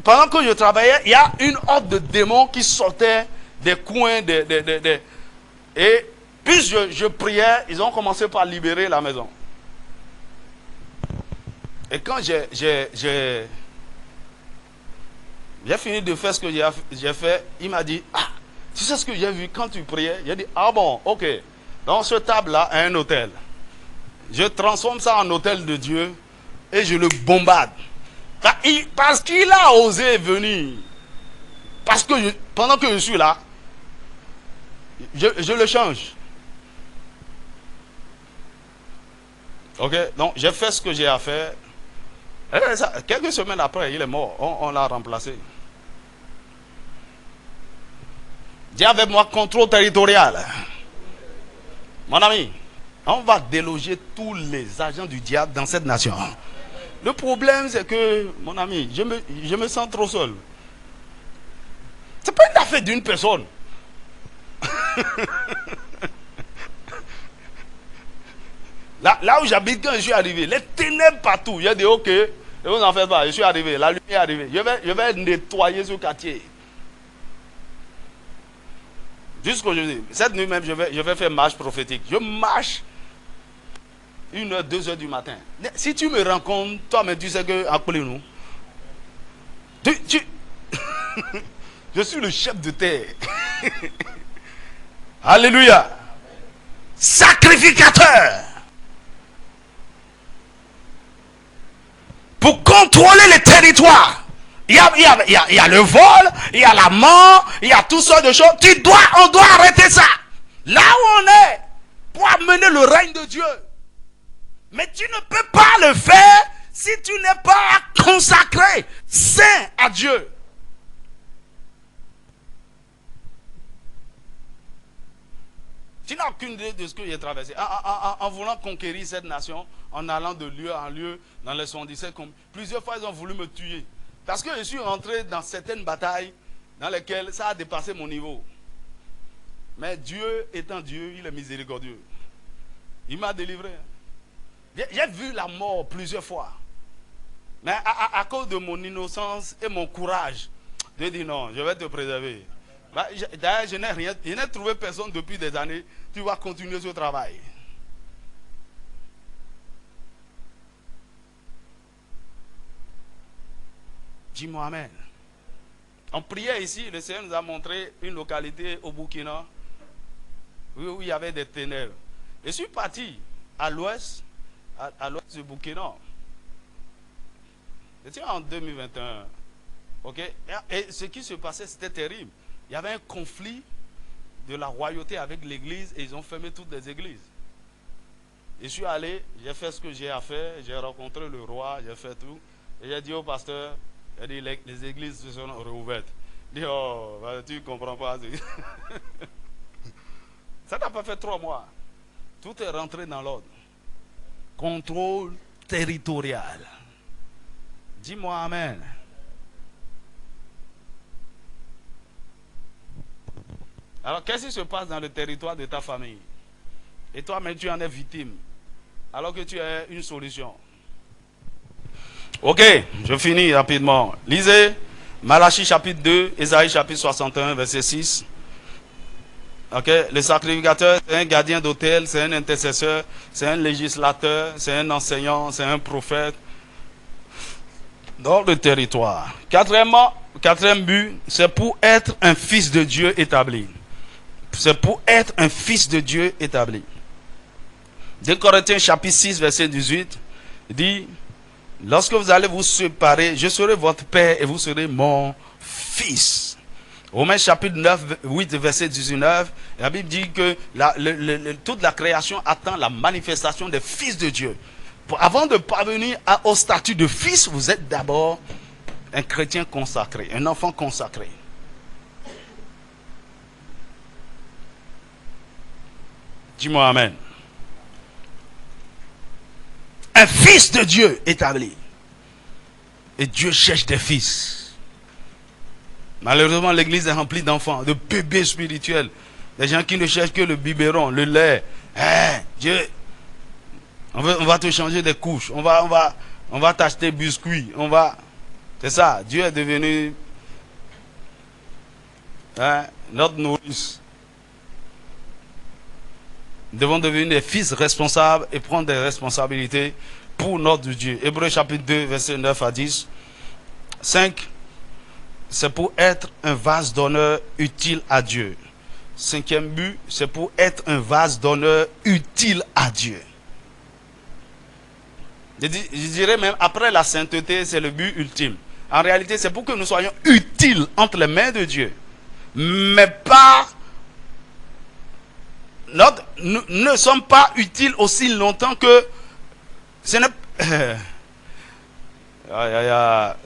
pendant que je travaillais, il y a une horde de démons qui sortaient des coins. Et puis je priais, ils ont commencé par libérer la maison. Et quand j'ai fini de faire ce que j'ai fait, il m'a dit, ah, tu sais ce que j'ai vu quand tu priais? J'ai dit, ah bon, ok. Donc ce table-là est un hôtel. Je transforme ça en hôtel de Dieu et je le bombarde. Parce qu'il a osé venir. Parce que pendant que je suis là, je le change. Ok, donc j'ai fait ce que j'ai à faire. Et quelques semaines après, il est mort. On l'a remplacé. Dis avec moi, contrôle territorial. Mon ami, on va déloger tous les agents du diable dans cette nation. Le problème, c'est que, mon ami, je me sens trop seul. C'est pas une affaire d'une personne. Là où j'habite, quand je suis arrivé, les ténèbres partout. J'ai dit, ok, ne vous en faites pas, je suis arrivé, la lumière est arrivée. Je vais nettoyer ce quartier. Jusqu'aujourd'hui, cette nuit même, je vais faire marche prophétique. Je marche 1h, 2h du matin. Si tu me rencontres, toi-même, tu sais que, appelez-nous. Je suis le chef de terre. Alléluia. Sacrificateur. Pour contrôler les territoires. Il y a le vol, il y a la mort, il y a toutes sortes de choses. On doit arrêter ça. Là où on est, pour amener le règne de Dieu. Mais tu ne peux pas le faire si tu n'es pas consacré, saint à Dieu. Tu n'as aucune idée de ce que j'ai traversé. En voulant conquérir cette nation, en allant de lieu en lieu, dans les 77, plusieurs fois ils ont voulu me tuer. Parce que je suis rentré dans certaines batailles dans lesquelles ça a dépassé mon niveau. Mais Dieu étant Dieu, il est miséricordieux. Il m'a délivré. J'ai vu la mort plusieurs fois. Mais à cause de mon innocence et mon courage, j'ai dit non, je vais te préserver. D'ailleurs, je n'ai trouvé personne depuis des années. Tu vas continuer ce travail. Dis-moi amen. On priait ici, le Seigneur nous a montré une localité au Burkina où il y avait des ténèbres. Je suis parti à l'ouest du Burkina. C'était en 2021. Okay? Et ce qui se passait, c'était terrible. Il y avait un conflit de la royauté avec l'église et ils ont fermé toutes les églises. Je suis allé, j'ai fait ce que j'ai à faire, j'ai rencontré le roi, j'ai fait tout. Et j'ai dit au pasteur, j'ai dit les églises se sont réouvertes. Il dit, oh, tu ne comprends pas. Ça n'a pas fait 3 mois. Tout est rentré dans l'ordre. Contrôle territorial. Dis-moi amen. Alors, qu'est-ce qui se passe dans le territoire de ta famille? Et toi-même, tu en es victime. Alors que tu as une solution. Ok, je finis rapidement. Lisez Malachie chapitre 2, Ésaïe chapitre 61, verset 6. Ok, le sacrificateur, c'est un gardien d'autel, c'est un intercesseur, c'est un législateur, c'est un enseignant, c'est un prophète. Dans le territoire. Quatrième but, c'est pour être un fils de Dieu établi. C'est pour être un fils de Dieu établi. 2 Corinthiens chapitre 6, verset 18, dit, lorsque vous allez vous séparer, je serai votre père et vous serez mon fils. Romains chapitre 9, 8, verset 19, la Bible dit que toute la création attend la manifestation des fils de Dieu. Avant de parvenir au statut de fils, vous êtes d'abord un chrétien consacré, un enfant consacré. Dis-moi amen. Un fils de Dieu établi. Et Dieu cherche des fils. Malheureusement, l'église est remplie d'enfants, de bébés spirituels. Des gens qui ne cherchent que le biberon, le lait. Dieu, on va te changer des couches. On va t'acheter biscuits. C'est ça. Dieu est devenu notre nourrice. Nous devons devenir des fils responsables et prendre des responsabilités pour notre Dieu. Hébreux chapitre 2, verset 9 à 10. 5. C'est pour être un vase d'honneur utile à Dieu. 5e but, c'est pour être un vase d'honneur utile à Dieu. Je dirais même, après la sainteté, c'est le but ultime. En réalité, c'est pour que nous soyons utiles entre les mains de Dieu. Mais pas... Nous ne sommes pas utiles aussi longtemps que... Ce n'est...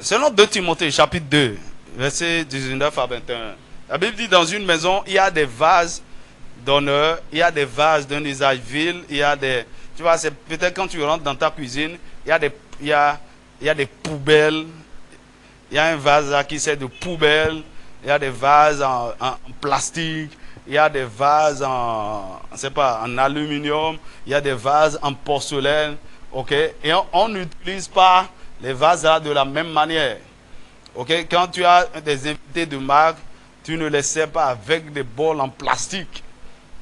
Selon 2 Timothée, chapitre 2, verset 19 à 21. La Bible dit, dans une maison, il y a des vases d'honneur, il y a des vases d'un usage vil, il y a des... Tu vois, c'est peut-être quand tu rentres dans ta cuisine, il y a des poubelles, il y a un vase là qui sert de poubelle, il y a des vases en plastique, il y a des vases en aluminium, il y a des vases en porcelaine, ok? Et on n'utilise pas les vases là de la même manière, ok? Quand tu as des invités de marque, tu ne les sers pas avec des bols en plastique.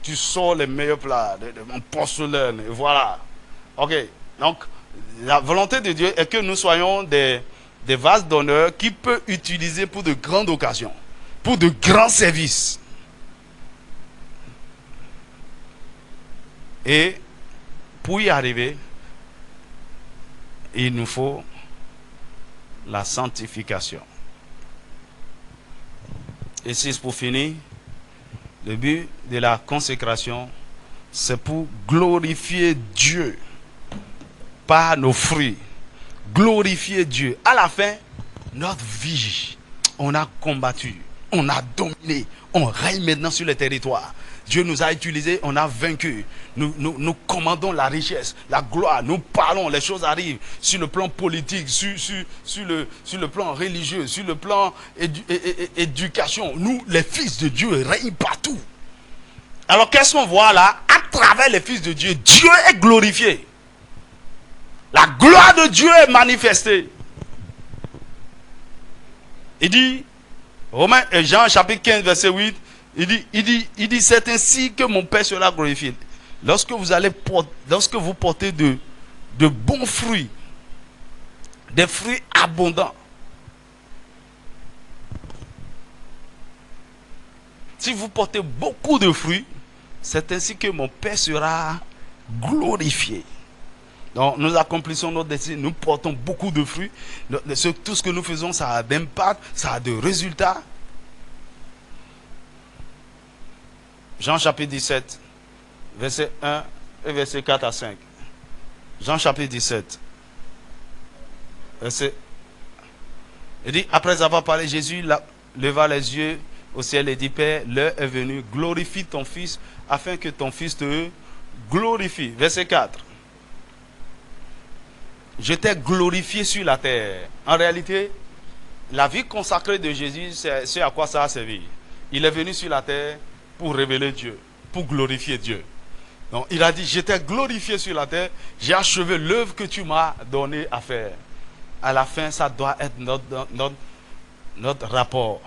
Tu sors les meilleurs plats en porcelaine, et voilà. Ok, donc la volonté de Dieu est que nous soyons des vases d'honneur qui peut utiliser pour de grandes occasions, pour de grands services. Et pour y arriver, il nous faut la sanctification. Et c'est pour finir, le but de la consécration, c'est pour glorifier Dieu par nos fruits. Glorifier Dieu. À la fin, notre vie, on a combattu, on a dominé, on règne maintenant sur le territoire. Dieu nous a utilisés, on a vaincu. Nous commandons la richesse, la gloire, nous parlons, les choses arrivent sur le plan politique, sur le plan religieux, sur le plan éducation. Nous, les fils de Dieu, règnent partout. Alors qu'est-ce qu'on voit là? À travers les fils de Dieu, Dieu est glorifié. La gloire de Dieu est manifestée. Il dit, Jean chapitre 15, verset 8, il dit, c'est ainsi que mon Père sera glorifié. Lorsque vous portez de bons fruits, des fruits abondants. Si vous portez beaucoup de fruits, c'est ainsi que mon Père sera glorifié. Donc nous accomplissons notre destin, nous portons beaucoup de fruits. Tout ce que nous faisons, ça a d'impact, ça a de résultats. Jean chapitre 17, verset 1 et verset 4 à 5. Jean chapitre 17, verset... Il dit, après avoir parlé, Jésus leva les yeux au ciel et dit, Père, l'heure est venue, glorifie ton Fils, afin que ton Fils te glorifie. Verset 4. Je t'ai glorifié sur la terre. En réalité, la vie consacrée de Jésus, c'est à quoi ça a servi. Il est venu sur la terre pour révéler Dieu, pour glorifier Dieu. Donc il a dit, je t'ai glorifié sur la terre, j'ai achevé l'œuvre que tu m'as donné à faire. À la fin, ça doit être notre rapport.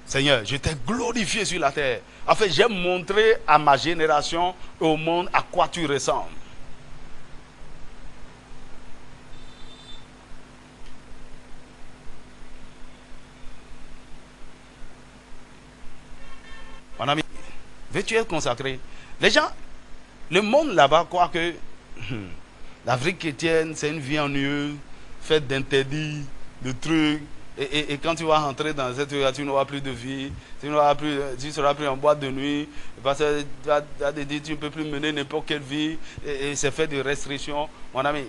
Seigneur, je t'ai glorifié sur la terre. En fait, j'ai montré à ma génération et au monde à quoi tu ressembles. Mon ami, veux-tu être consacré? Les gens, le monde là-bas croit que la vie chrétienne, c'est une vie ennuyeuse, faite d'interdits, de trucs. Et quand tu vas rentrer dans cette vie, tu n'auras plus de vie, tu seras plus en boîte de nuit, parce que tu ne peux plus mener n'importe quelle vie, et c'est fait de restrictions. Mon ami,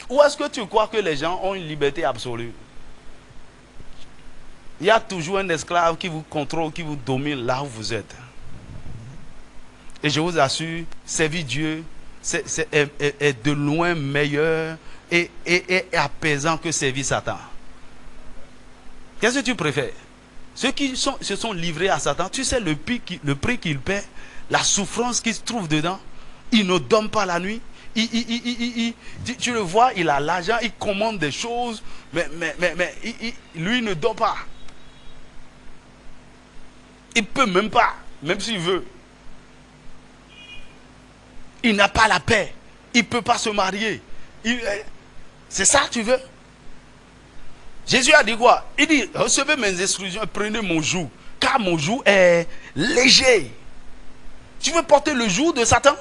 où est-ce que tu crois que les gens ont une liberté absolue? Il y a toujours un esclave qui vous contrôle, qui vous domine là où vous êtes. Et je vous assure, servir Dieu est de loin meilleur et apaisant que servir Satan. Qu'est-ce que tu préfères? Ceux qui se sont livrés à Satan, tu sais le prix qu'ils paient, la souffrance qu'ils se trouvent dedans. Ils ne dorment pas la nuit. Tu le vois, il a l'argent, il commande des choses, mais lui ne dort pas. Il ne peut même pas, même s'il veut. Il n'a pas la paix. Il ne peut pas se marier. C'est ça que tu veux? Jésus a dit quoi? Il dit, recevez mes instructions et prenez mon joug, car mon joug est léger. Tu veux porter le joug de Satan?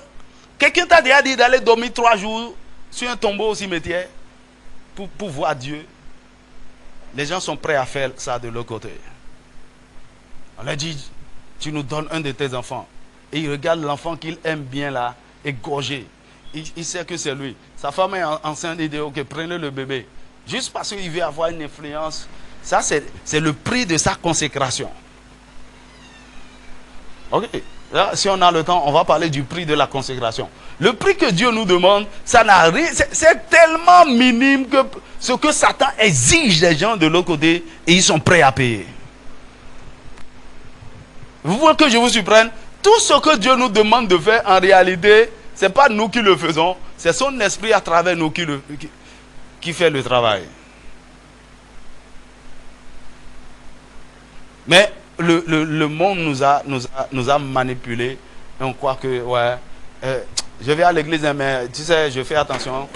Quelqu'un t'a déjà dit d'aller dormir 3 jours sur un tombeau au cimetière pour voir Dieu? Les gens sont prêts à faire ça de l'autre côté. On leur dit, tu nous donnes un de tes enfants. Et il regarde l'enfant qu'il aime bien là, égorgé. Il sait que c'est lui. Sa femme est enceinte, il dit, ok, prenez le bébé. Juste parce qu'il veut avoir une influence. Ça, c'est le prix de sa consécration. Ok. Là, si on a le temps, on va parler du prix de la consécration. Le prix que Dieu nous demande, ça n'a rien. C'est tellement minime que ce que Satan exige des gens de l'autre côté, et ils sont prêts à payer. Vous voulez que je vous surprenne? Tout ce que Dieu nous demande de faire, en réalité, ce n'est pas nous qui le faisons, c'est son esprit à travers nous qui fait le travail. Mais le monde nous a manipulés. Et on croit que, ouais, je vais à l'église, mais tu sais, je fais attention.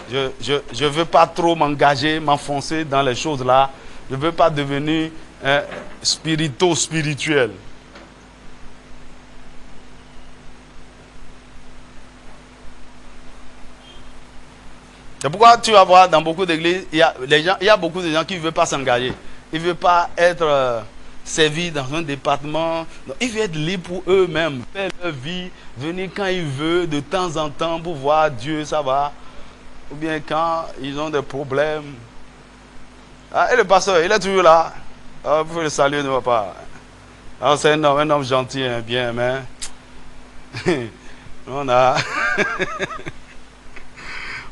Je ne veux pas trop m'engager, m'enfoncer dans les choses là. Je ne veux pas devenir spirituel. C'est pourquoi tu vas voir dans beaucoup d'églises, il y a beaucoup de gens qui ne veulent pas s'engager. Ils ne veulent pas être servis dans un département. Ils veulent être libres pour eux-mêmes, faire leur vie, venir quand ils veulent, de temps en temps, pour voir Dieu, ça va. Ou bien quand ils ont des problèmes. Ah, et le pasteur, il est toujours là. Ah, vous pouvez le saluer, ne va pas. Ah, c'est un homme gentil, hein, bien, mais on a...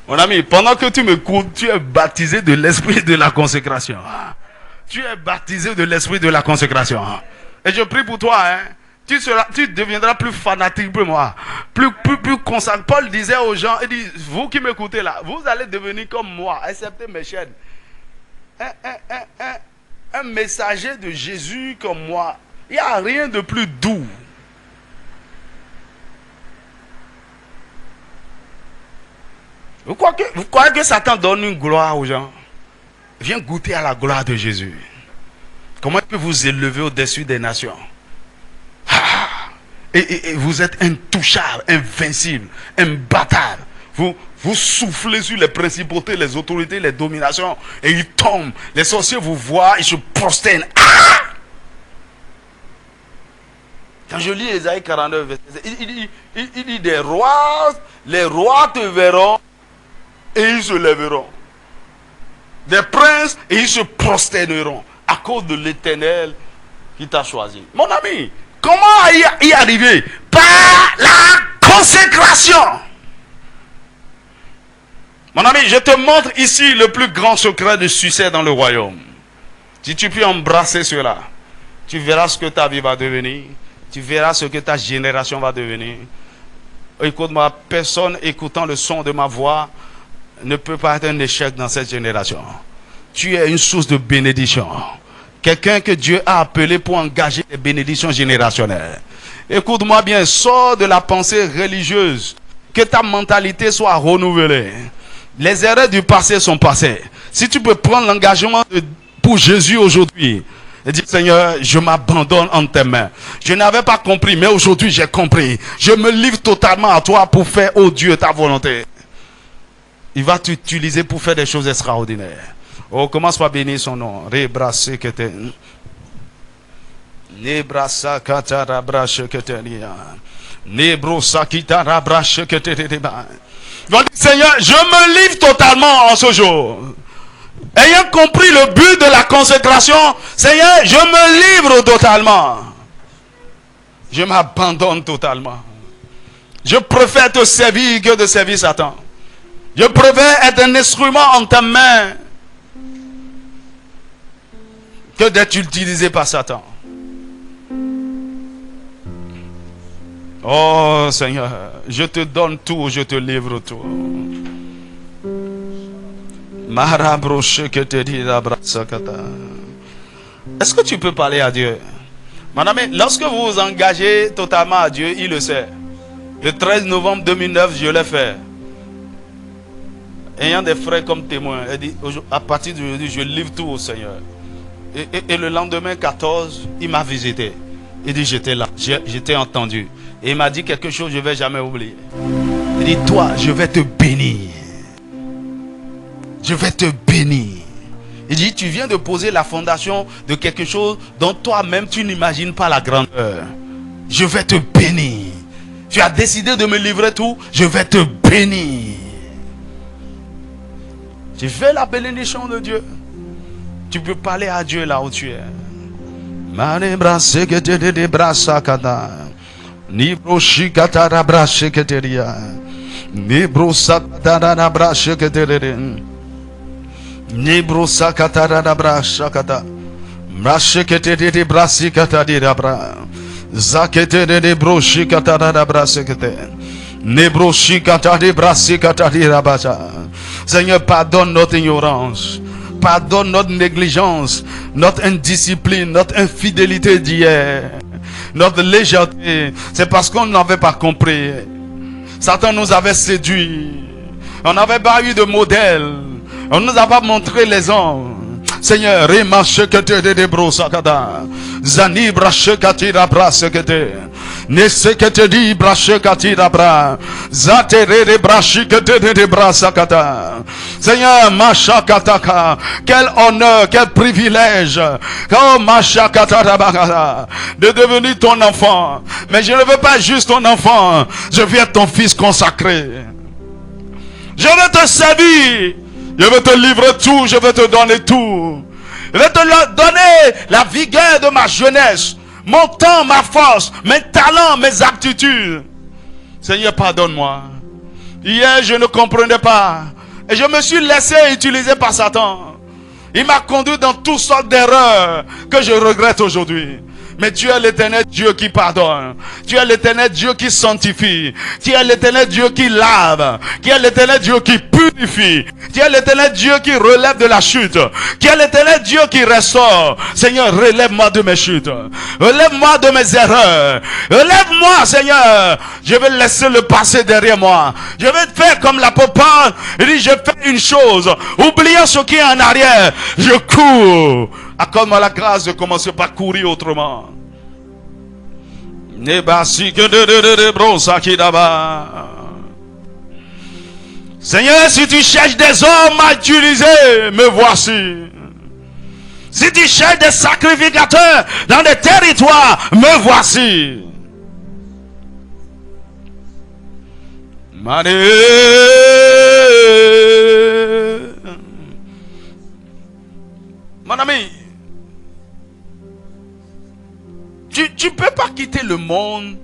Mon ami, pendant que tu m'écoutes, tu es baptisé de l'esprit de la consécration. Tu es baptisé de l'esprit de la consécration. Et je prie pour toi, hein. Tu deviendras plus fanatique que moi. Plus consacré. Paul disait aux gens, il dit, vous qui m'écoutez là, vous allez devenir comme moi, acceptez mes chaînes. Un messager de Jésus comme moi, il n'y a rien de plus doux. Vous croyez que Satan donne une gloire aux gens? Viens goûter à la gloire de Jésus. Comment il peut vous élever au-dessus des nations? Et vous êtes intouchable, invincible, imbattable. Vous soufflez sur les principautés, les autorités, les dominations, et ils tombent. Les sorciers vous voient, ils se prosternent. Quand je lis Ésaïe 49, il dit des rois, les rois te verront et ils se lèveront. Des princes et ils se prosterneront à cause de l'Éternel qui t'a choisi. Mon ami, comment y arriver? Par la consécration. Mon ami, je te montre ici le plus grand secret de succès dans le royaume. Si tu peux embrasser cela, tu verras ce que ta vie va devenir. Tu verras ce que ta génération va devenir. Écoute-moi, personne écoutant le son de ma voix ne peut pas être un échec dans cette génération. Tu es une source de bénédiction. Quelqu'un que Dieu a appelé pour engager les bénédictions générationnelles. Écoute-moi bien, sors de la pensée religieuse. Que ta mentalité soit renouvelée. Les erreurs du passé sont passées. Si tu peux prendre l'engagement pour Jésus aujourd'hui, et dire, Seigneur, je m'abandonne en tes mains. Je n'avais pas compris, mais aujourd'hui j'ai compris. Je me livre totalement à toi pour faire, oh Dieu, ta volonté. Il va t'utiliser pour faire des choses extraordinaires. Oh, commence par bénir son nom. Rebrasser que t'es. Nebrasa katarabrache que t'es. Nebrosa kitarabrache que t'es. Seigneur, je me livre totalement en ce jour. Ayant compris le but de la consécration, Seigneur, je me livre totalement. Je m'abandonne totalement. Je préfère te servir que de servir Satan. Je préfère être un instrument en ta main que d'être utilisé par Satan. Oh Seigneur, je te donne tout, je te livre tout. Est-ce que tu peux parler à Dieu? Madame, lorsque vous vous engagez totalement à Dieu, il le sait. Le 13 novembre 2009, je l'ai fait. Ayant des frères comme témoins, il dit, à partir d'aujourd'hui, je livre tout au Seigneur. Et le lendemain 14, il m'a visité. Il dit, j'étais là, j'étais entendu. Et il m'a dit quelque chose, je ne vais jamais oublier. Il dit, toi, je vais te bénir. Je vais te bénir. Il dit, tu viens de poser la fondation de quelque chose dont toi-même tu n'imagines pas la grandeur. Je vais te bénir. Tu as décidé de me livrer tout, je vais te bénir. Tu veux la bénédiction de Dieu. Tu peux parler à Dieu là où tu es. Seigneur, pardonne notre ignorance, pardonne notre négligence, notre indiscipline, notre infidélité d'hier, notre légèreté. C'est parce qu'on n'avait pas compris. Satan nous avait séduits. On n'avait pas eu de modèle. On ne nous a pas montré les hommes. Seigneur, Zani brashekatira brasekete. Nesekete di brashekatira bra. Zatere brashikete de brasakata. Seigneur, machakataka. Quel honneur, quel privilège. Oh, machakatara bagada. De devenir ton enfant. Mais je ne veux pas juste ton enfant. Je veux être ton fils consacré. Je veux te servir. Je veux te livrer tout. Je veux te donner tout. Je vais te donner la vigueur de ma jeunesse, mon temps, ma force, mes talents, mes aptitudes. Seigneur, pardonne-moi. Hier, je ne comprenais pas. Et je me suis laissé utiliser par Satan. Il m'a conduit dans toutes sortes d'erreurs que je regrette aujourd'hui. Mais tu es l'éternel Dieu qui pardonne. Tu es l'éternel Dieu qui sanctifie. Tu es l'éternel Dieu qui lave. Tu es l'éternel Dieu qui purifie. Tu es l'éternel Dieu qui relève de la chute. Tu es l'éternel Dieu qui restaure. Seigneur, relève-moi de mes chutes. Relève-moi de mes erreurs. Relève-moi, Seigneur. Je vais laisser le passé derrière moi. Je vais faire comme l'apôtre Paul. Il dit, je fais une chose. Oubliant ce qui est en arrière. Je cours. Accorde-moi la grâce de commencer par courir autrement. Seigneur, si tu cherches des hommes à utiliser, me voici. Si tu cherches des sacrificateurs dans des territoires, me voici. Mon ami, tu ne peux pas quitter le monde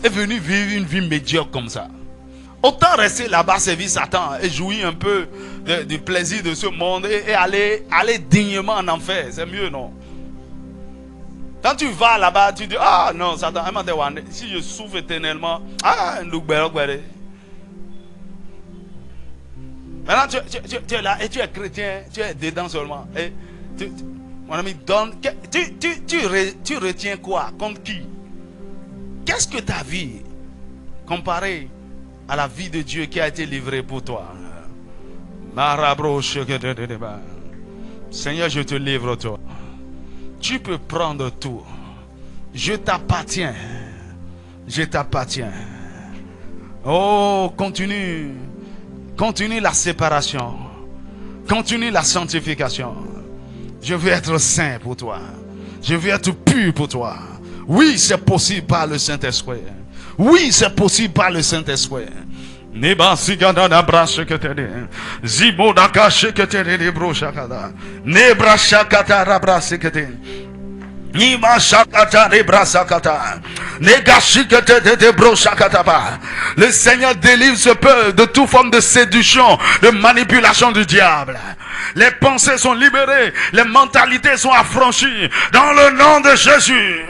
et venir vivre une vie médiocre comme ça. Autant rester là-bas, servir Satan et jouir un peu du plaisir de ce monde et aller dignement en enfer. C'est mieux, non? Quand tu vas là-bas, tu dis, ah non, Satan, si je souffre éternellement, maintenant tu es là et tu es chrétien, tu es dedans seulement. Et mon ami, tu retiens quoi? Contre qui? Qu'est-ce que ta vie comparée à la vie de Dieu qui a été livrée pour toi? Seigneur, je te livre toi. Tu peux prendre tout. Je t'appartiens. Je t'appartiens. Oh, continue. Continue la séparation. Continue la sanctification. Je veux être saint pour toi. Je veux être pur pour toi. Oui, c'est possible par le Saint-Esprit. Oui, c'est possible par le Saint-Esprit. Neba sigada na brache que te de zibo da cache que te de brochakada nebra shakata rabrase que te Nima shakata de brasakata negashi que te de brochakata ba. Le Seigneur délivre ce peuple de toute forme de séduction, de manipulation du diable. Les pensées sont libérées. Les mentalités sont affranchies. Dans le nom de Jésus.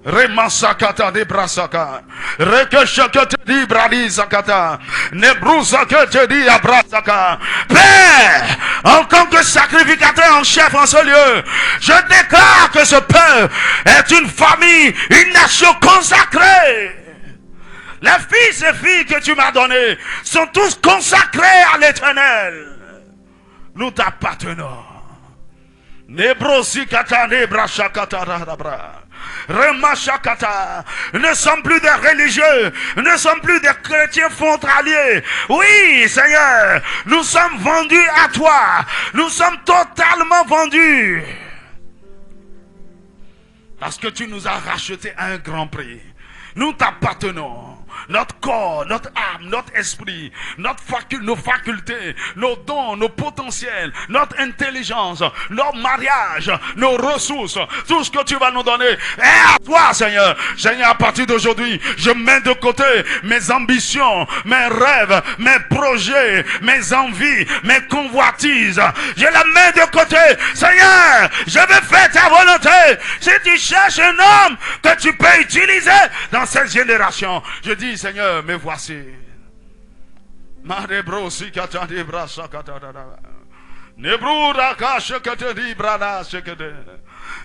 Remasakata de brasaka. Rekeshakete di bradisakata. Nebrusakete di abrasaka. Père, en tant que sacrificateur en chef en ce lieu, je déclare que ce peuple est une famille, une nation consacrée. Les fils et filles que tu m'as donnés sont tous consacrés à l'Éternel. Nous t'appartenons. Nebrosikata nebrashakata rabra. Remachakata. Nous ne sommes plus des religieux, nous ne sommes plus des chrétiens frontaliers. Oui, Seigneur, nous sommes vendus à toi. Nous sommes totalement vendus. Parce que tu nous as rachetés à un grand prix. Nous t'appartenons. Notre corps, notre âme, notre esprit, nos facultés, nos dons, nos potentiels, notre intelligence, notre mariage, nos ressources, tout ce que tu vas nous donner est à toi, Seigneur. Seigneur, à partir d'aujourd'hui, je mets de côté mes ambitions, mes rêves, mes projets, mes envies, mes convoitises. Je les mets de côté. Seigneur, je vais faire ta volonté. Si tu cherches un homme que tu peux utiliser dans cette génération, je dis, Seigneur, me voici. Nebrura kasha kateri brada shekede.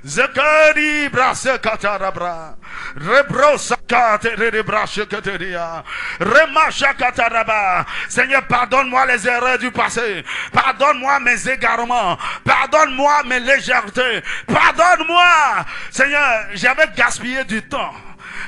Zekari brase katarabra. Rebrosa kateri brashe kateria. Remasha kataraba. Seigneur, pardonne-moi les erreurs du passé. Pardonne-moi mes égarements. Pardonne-moi mes légèretés. Pardonne-moi. Seigneur, j'avais gaspillé du temps.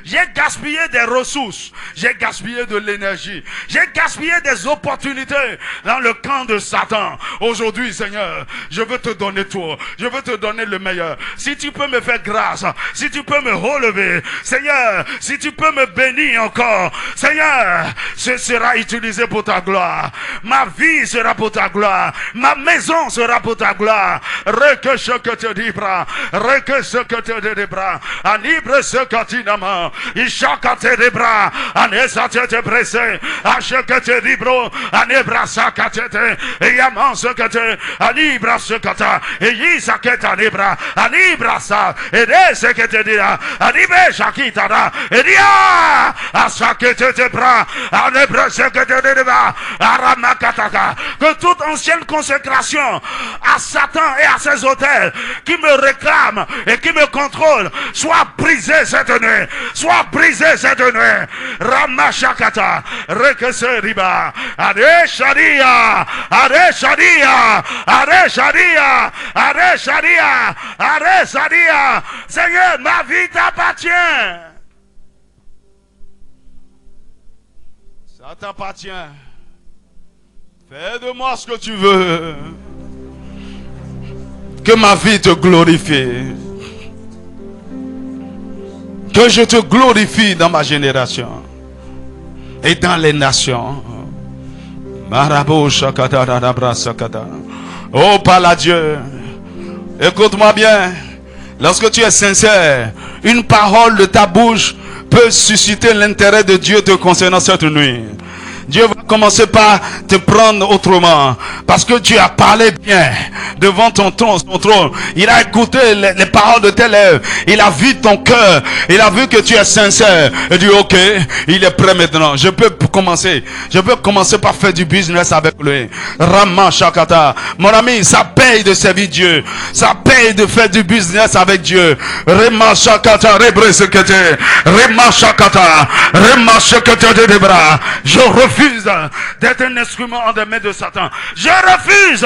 J'ai gaspillé des ressources. J'ai gaspillé de l'énergie. J'ai gaspillé des opportunités dans le camp de Satan. Aujourd'hui, Seigneur, je veux te donner tout. Je veux te donner le meilleur. Si tu peux me faire grâce, si tu peux me relever, Seigneur, si tu peux me bénir encore, Seigneur, ce sera utilisé pour ta gloire. Ma vie sera pour ta gloire. Ma maison sera pour ta gloire. Reke ce que te dibra. Reke ce que te dibra. Anibre ce que tu n'amas. Ishakate de bras, anesate te presse, achekate libro, anebrasa katete, et yamanse kate, anibrasa kata, et yisaketa libra, anibrasa, et dese que te dira, anibe shakitana, et dia, asakete te bras, anebrasa que te dira, aramakataka, que toute ancienne consécration à Satan et à ses autels qui me réclament et qui me contrôlent soit brisée cette nuit. Sois brisé cette nuit. Ramashakata. Rekese riba. Ade sharia. Ade sharia. Ade sharia. Ade sharia. Ade sharia. Seigneur, ma vie t'appartient. Ça t'appartient. Fais de moi ce que tu veux. Que ma vie te glorifie. Que je te glorifie dans ma génération et dans les nations. Oh, parle à Dieu. Écoute-moi bien. Lorsque tu es sincère, une parole de ta bouche peut susciter l'intérêt de Dieu te concernant cette nuit. Dieu va commencer par te prendre autrement. Parce que tu as parlé bien devant son trône. Il a écouté les paroles de tes lèvres. Il a vu ton cœur. Il a vu que tu es sincère. Il dit ok, il est prêt maintenant. Je peux commencer par faire du business avec lui. Rama Shakata. Mon ami, ça paye de servir Dieu. Ça paye de faire du business avec Dieu. Rema Shakata. Rema Shakata. Rema Shakata de bras. Je refuse d'être un instrument en des mains de Satan. Je refuse.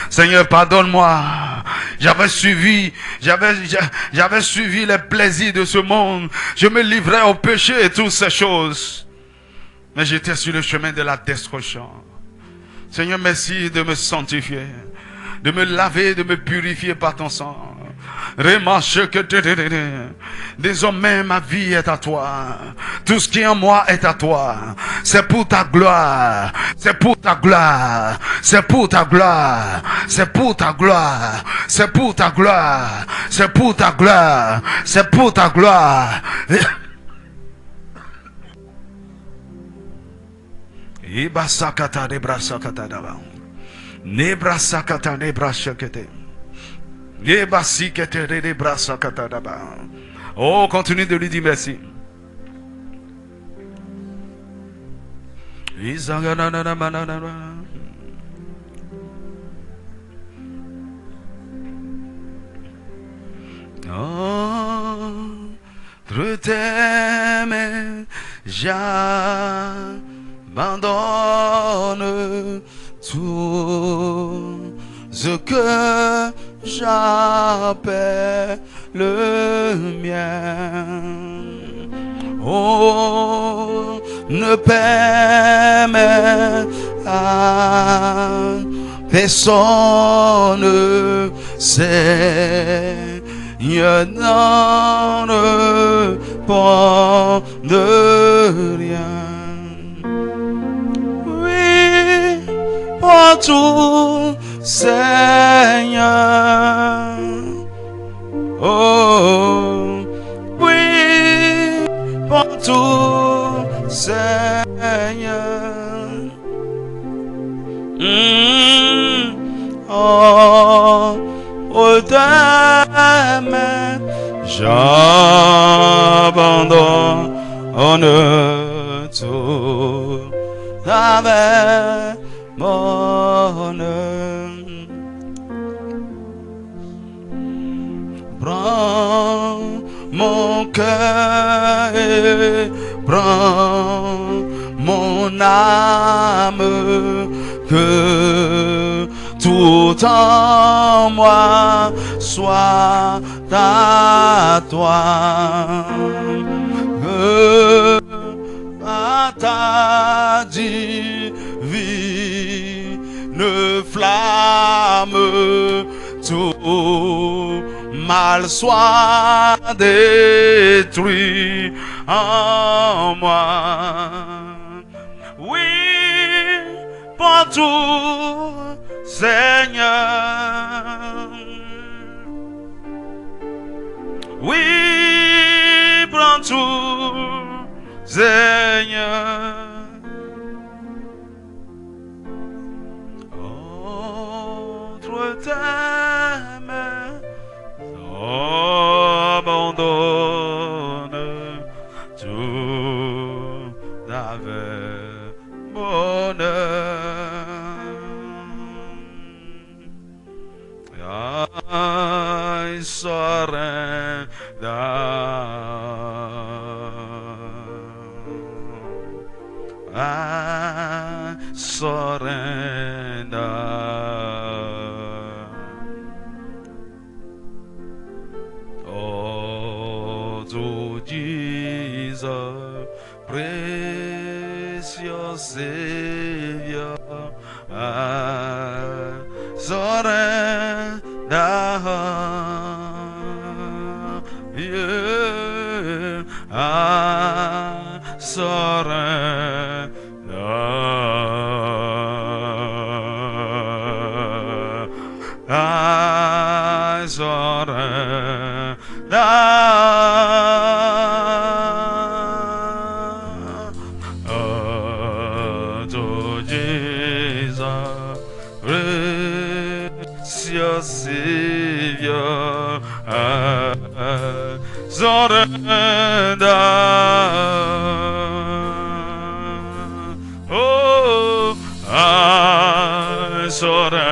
Seigneur, pardonne-moi. J'avais suivi les plaisirs de ce monde. Je me livrais au péché et toutes ces choses. Mais j'étais sur le chemin de la destruction. Seigneur, merci de me sanctifier, de me laver, de me purifier par ton sang. Désormais, ma vie est à toi. Tout ce qui est en moi est à toi. C'est pour ta gloire. C'est pour ta gloire. C'est pour ta gloire. C'est pour ta gloire. C'est pour ta gloire. C'est pour ta gloire. C'est pour ta gloire. Ibasakata nebrasakata daba. Nebrasakata nebrasakete. Nebasikete nebrasakata daba. Oh, continue de lui dire merci. Entre tes mains, j'abandonne tout ce que j'appelle le mien. Oh, ne permets à personne, Seigneur, n'en pas de rien. Oui, pour tout, Seigneur. Oh, oui, pour tout, Seigneur. Oh, ta main, j'abandonne tout avec mon âme. Prends mon cœur et prends mon âme, que tout en moi soit à toi. Que à ta divine flamme tout mal soit détruit en moi. Oui, pour tout, Seigneur. Oui, prends tout, Seigneur. Entre tes mains, abandonne tout avec bonheur. I surrender. I surrender. Oh, to Jesus, precious Savior, I surrender. Yeah, I surrender. I surrender. Oh, to Jesus, precious Savior, I surrender. Oh, I surrender.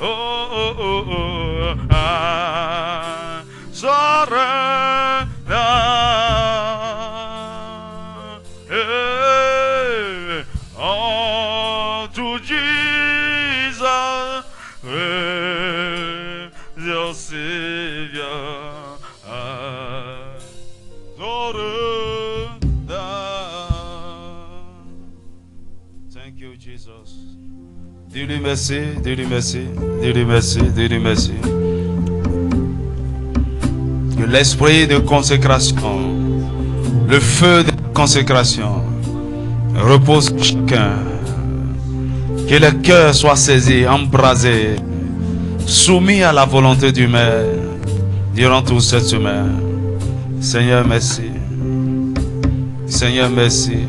Oh, oh, oh, oh, I surrender. Hey, all to Jesus, your Savior, I surrender. Thank you, Jesus. Do Dis-lui merci, dis-lui merci, dis-lui merci, dis-lui merci. Que l'esprit de consécration, le feu de consécration repose sur chacun. Que le cœur soit saisi, embrasé, soumis à la volonté du Maître durant toute cette semaine. Seigneur, merci. Seigneur, merci.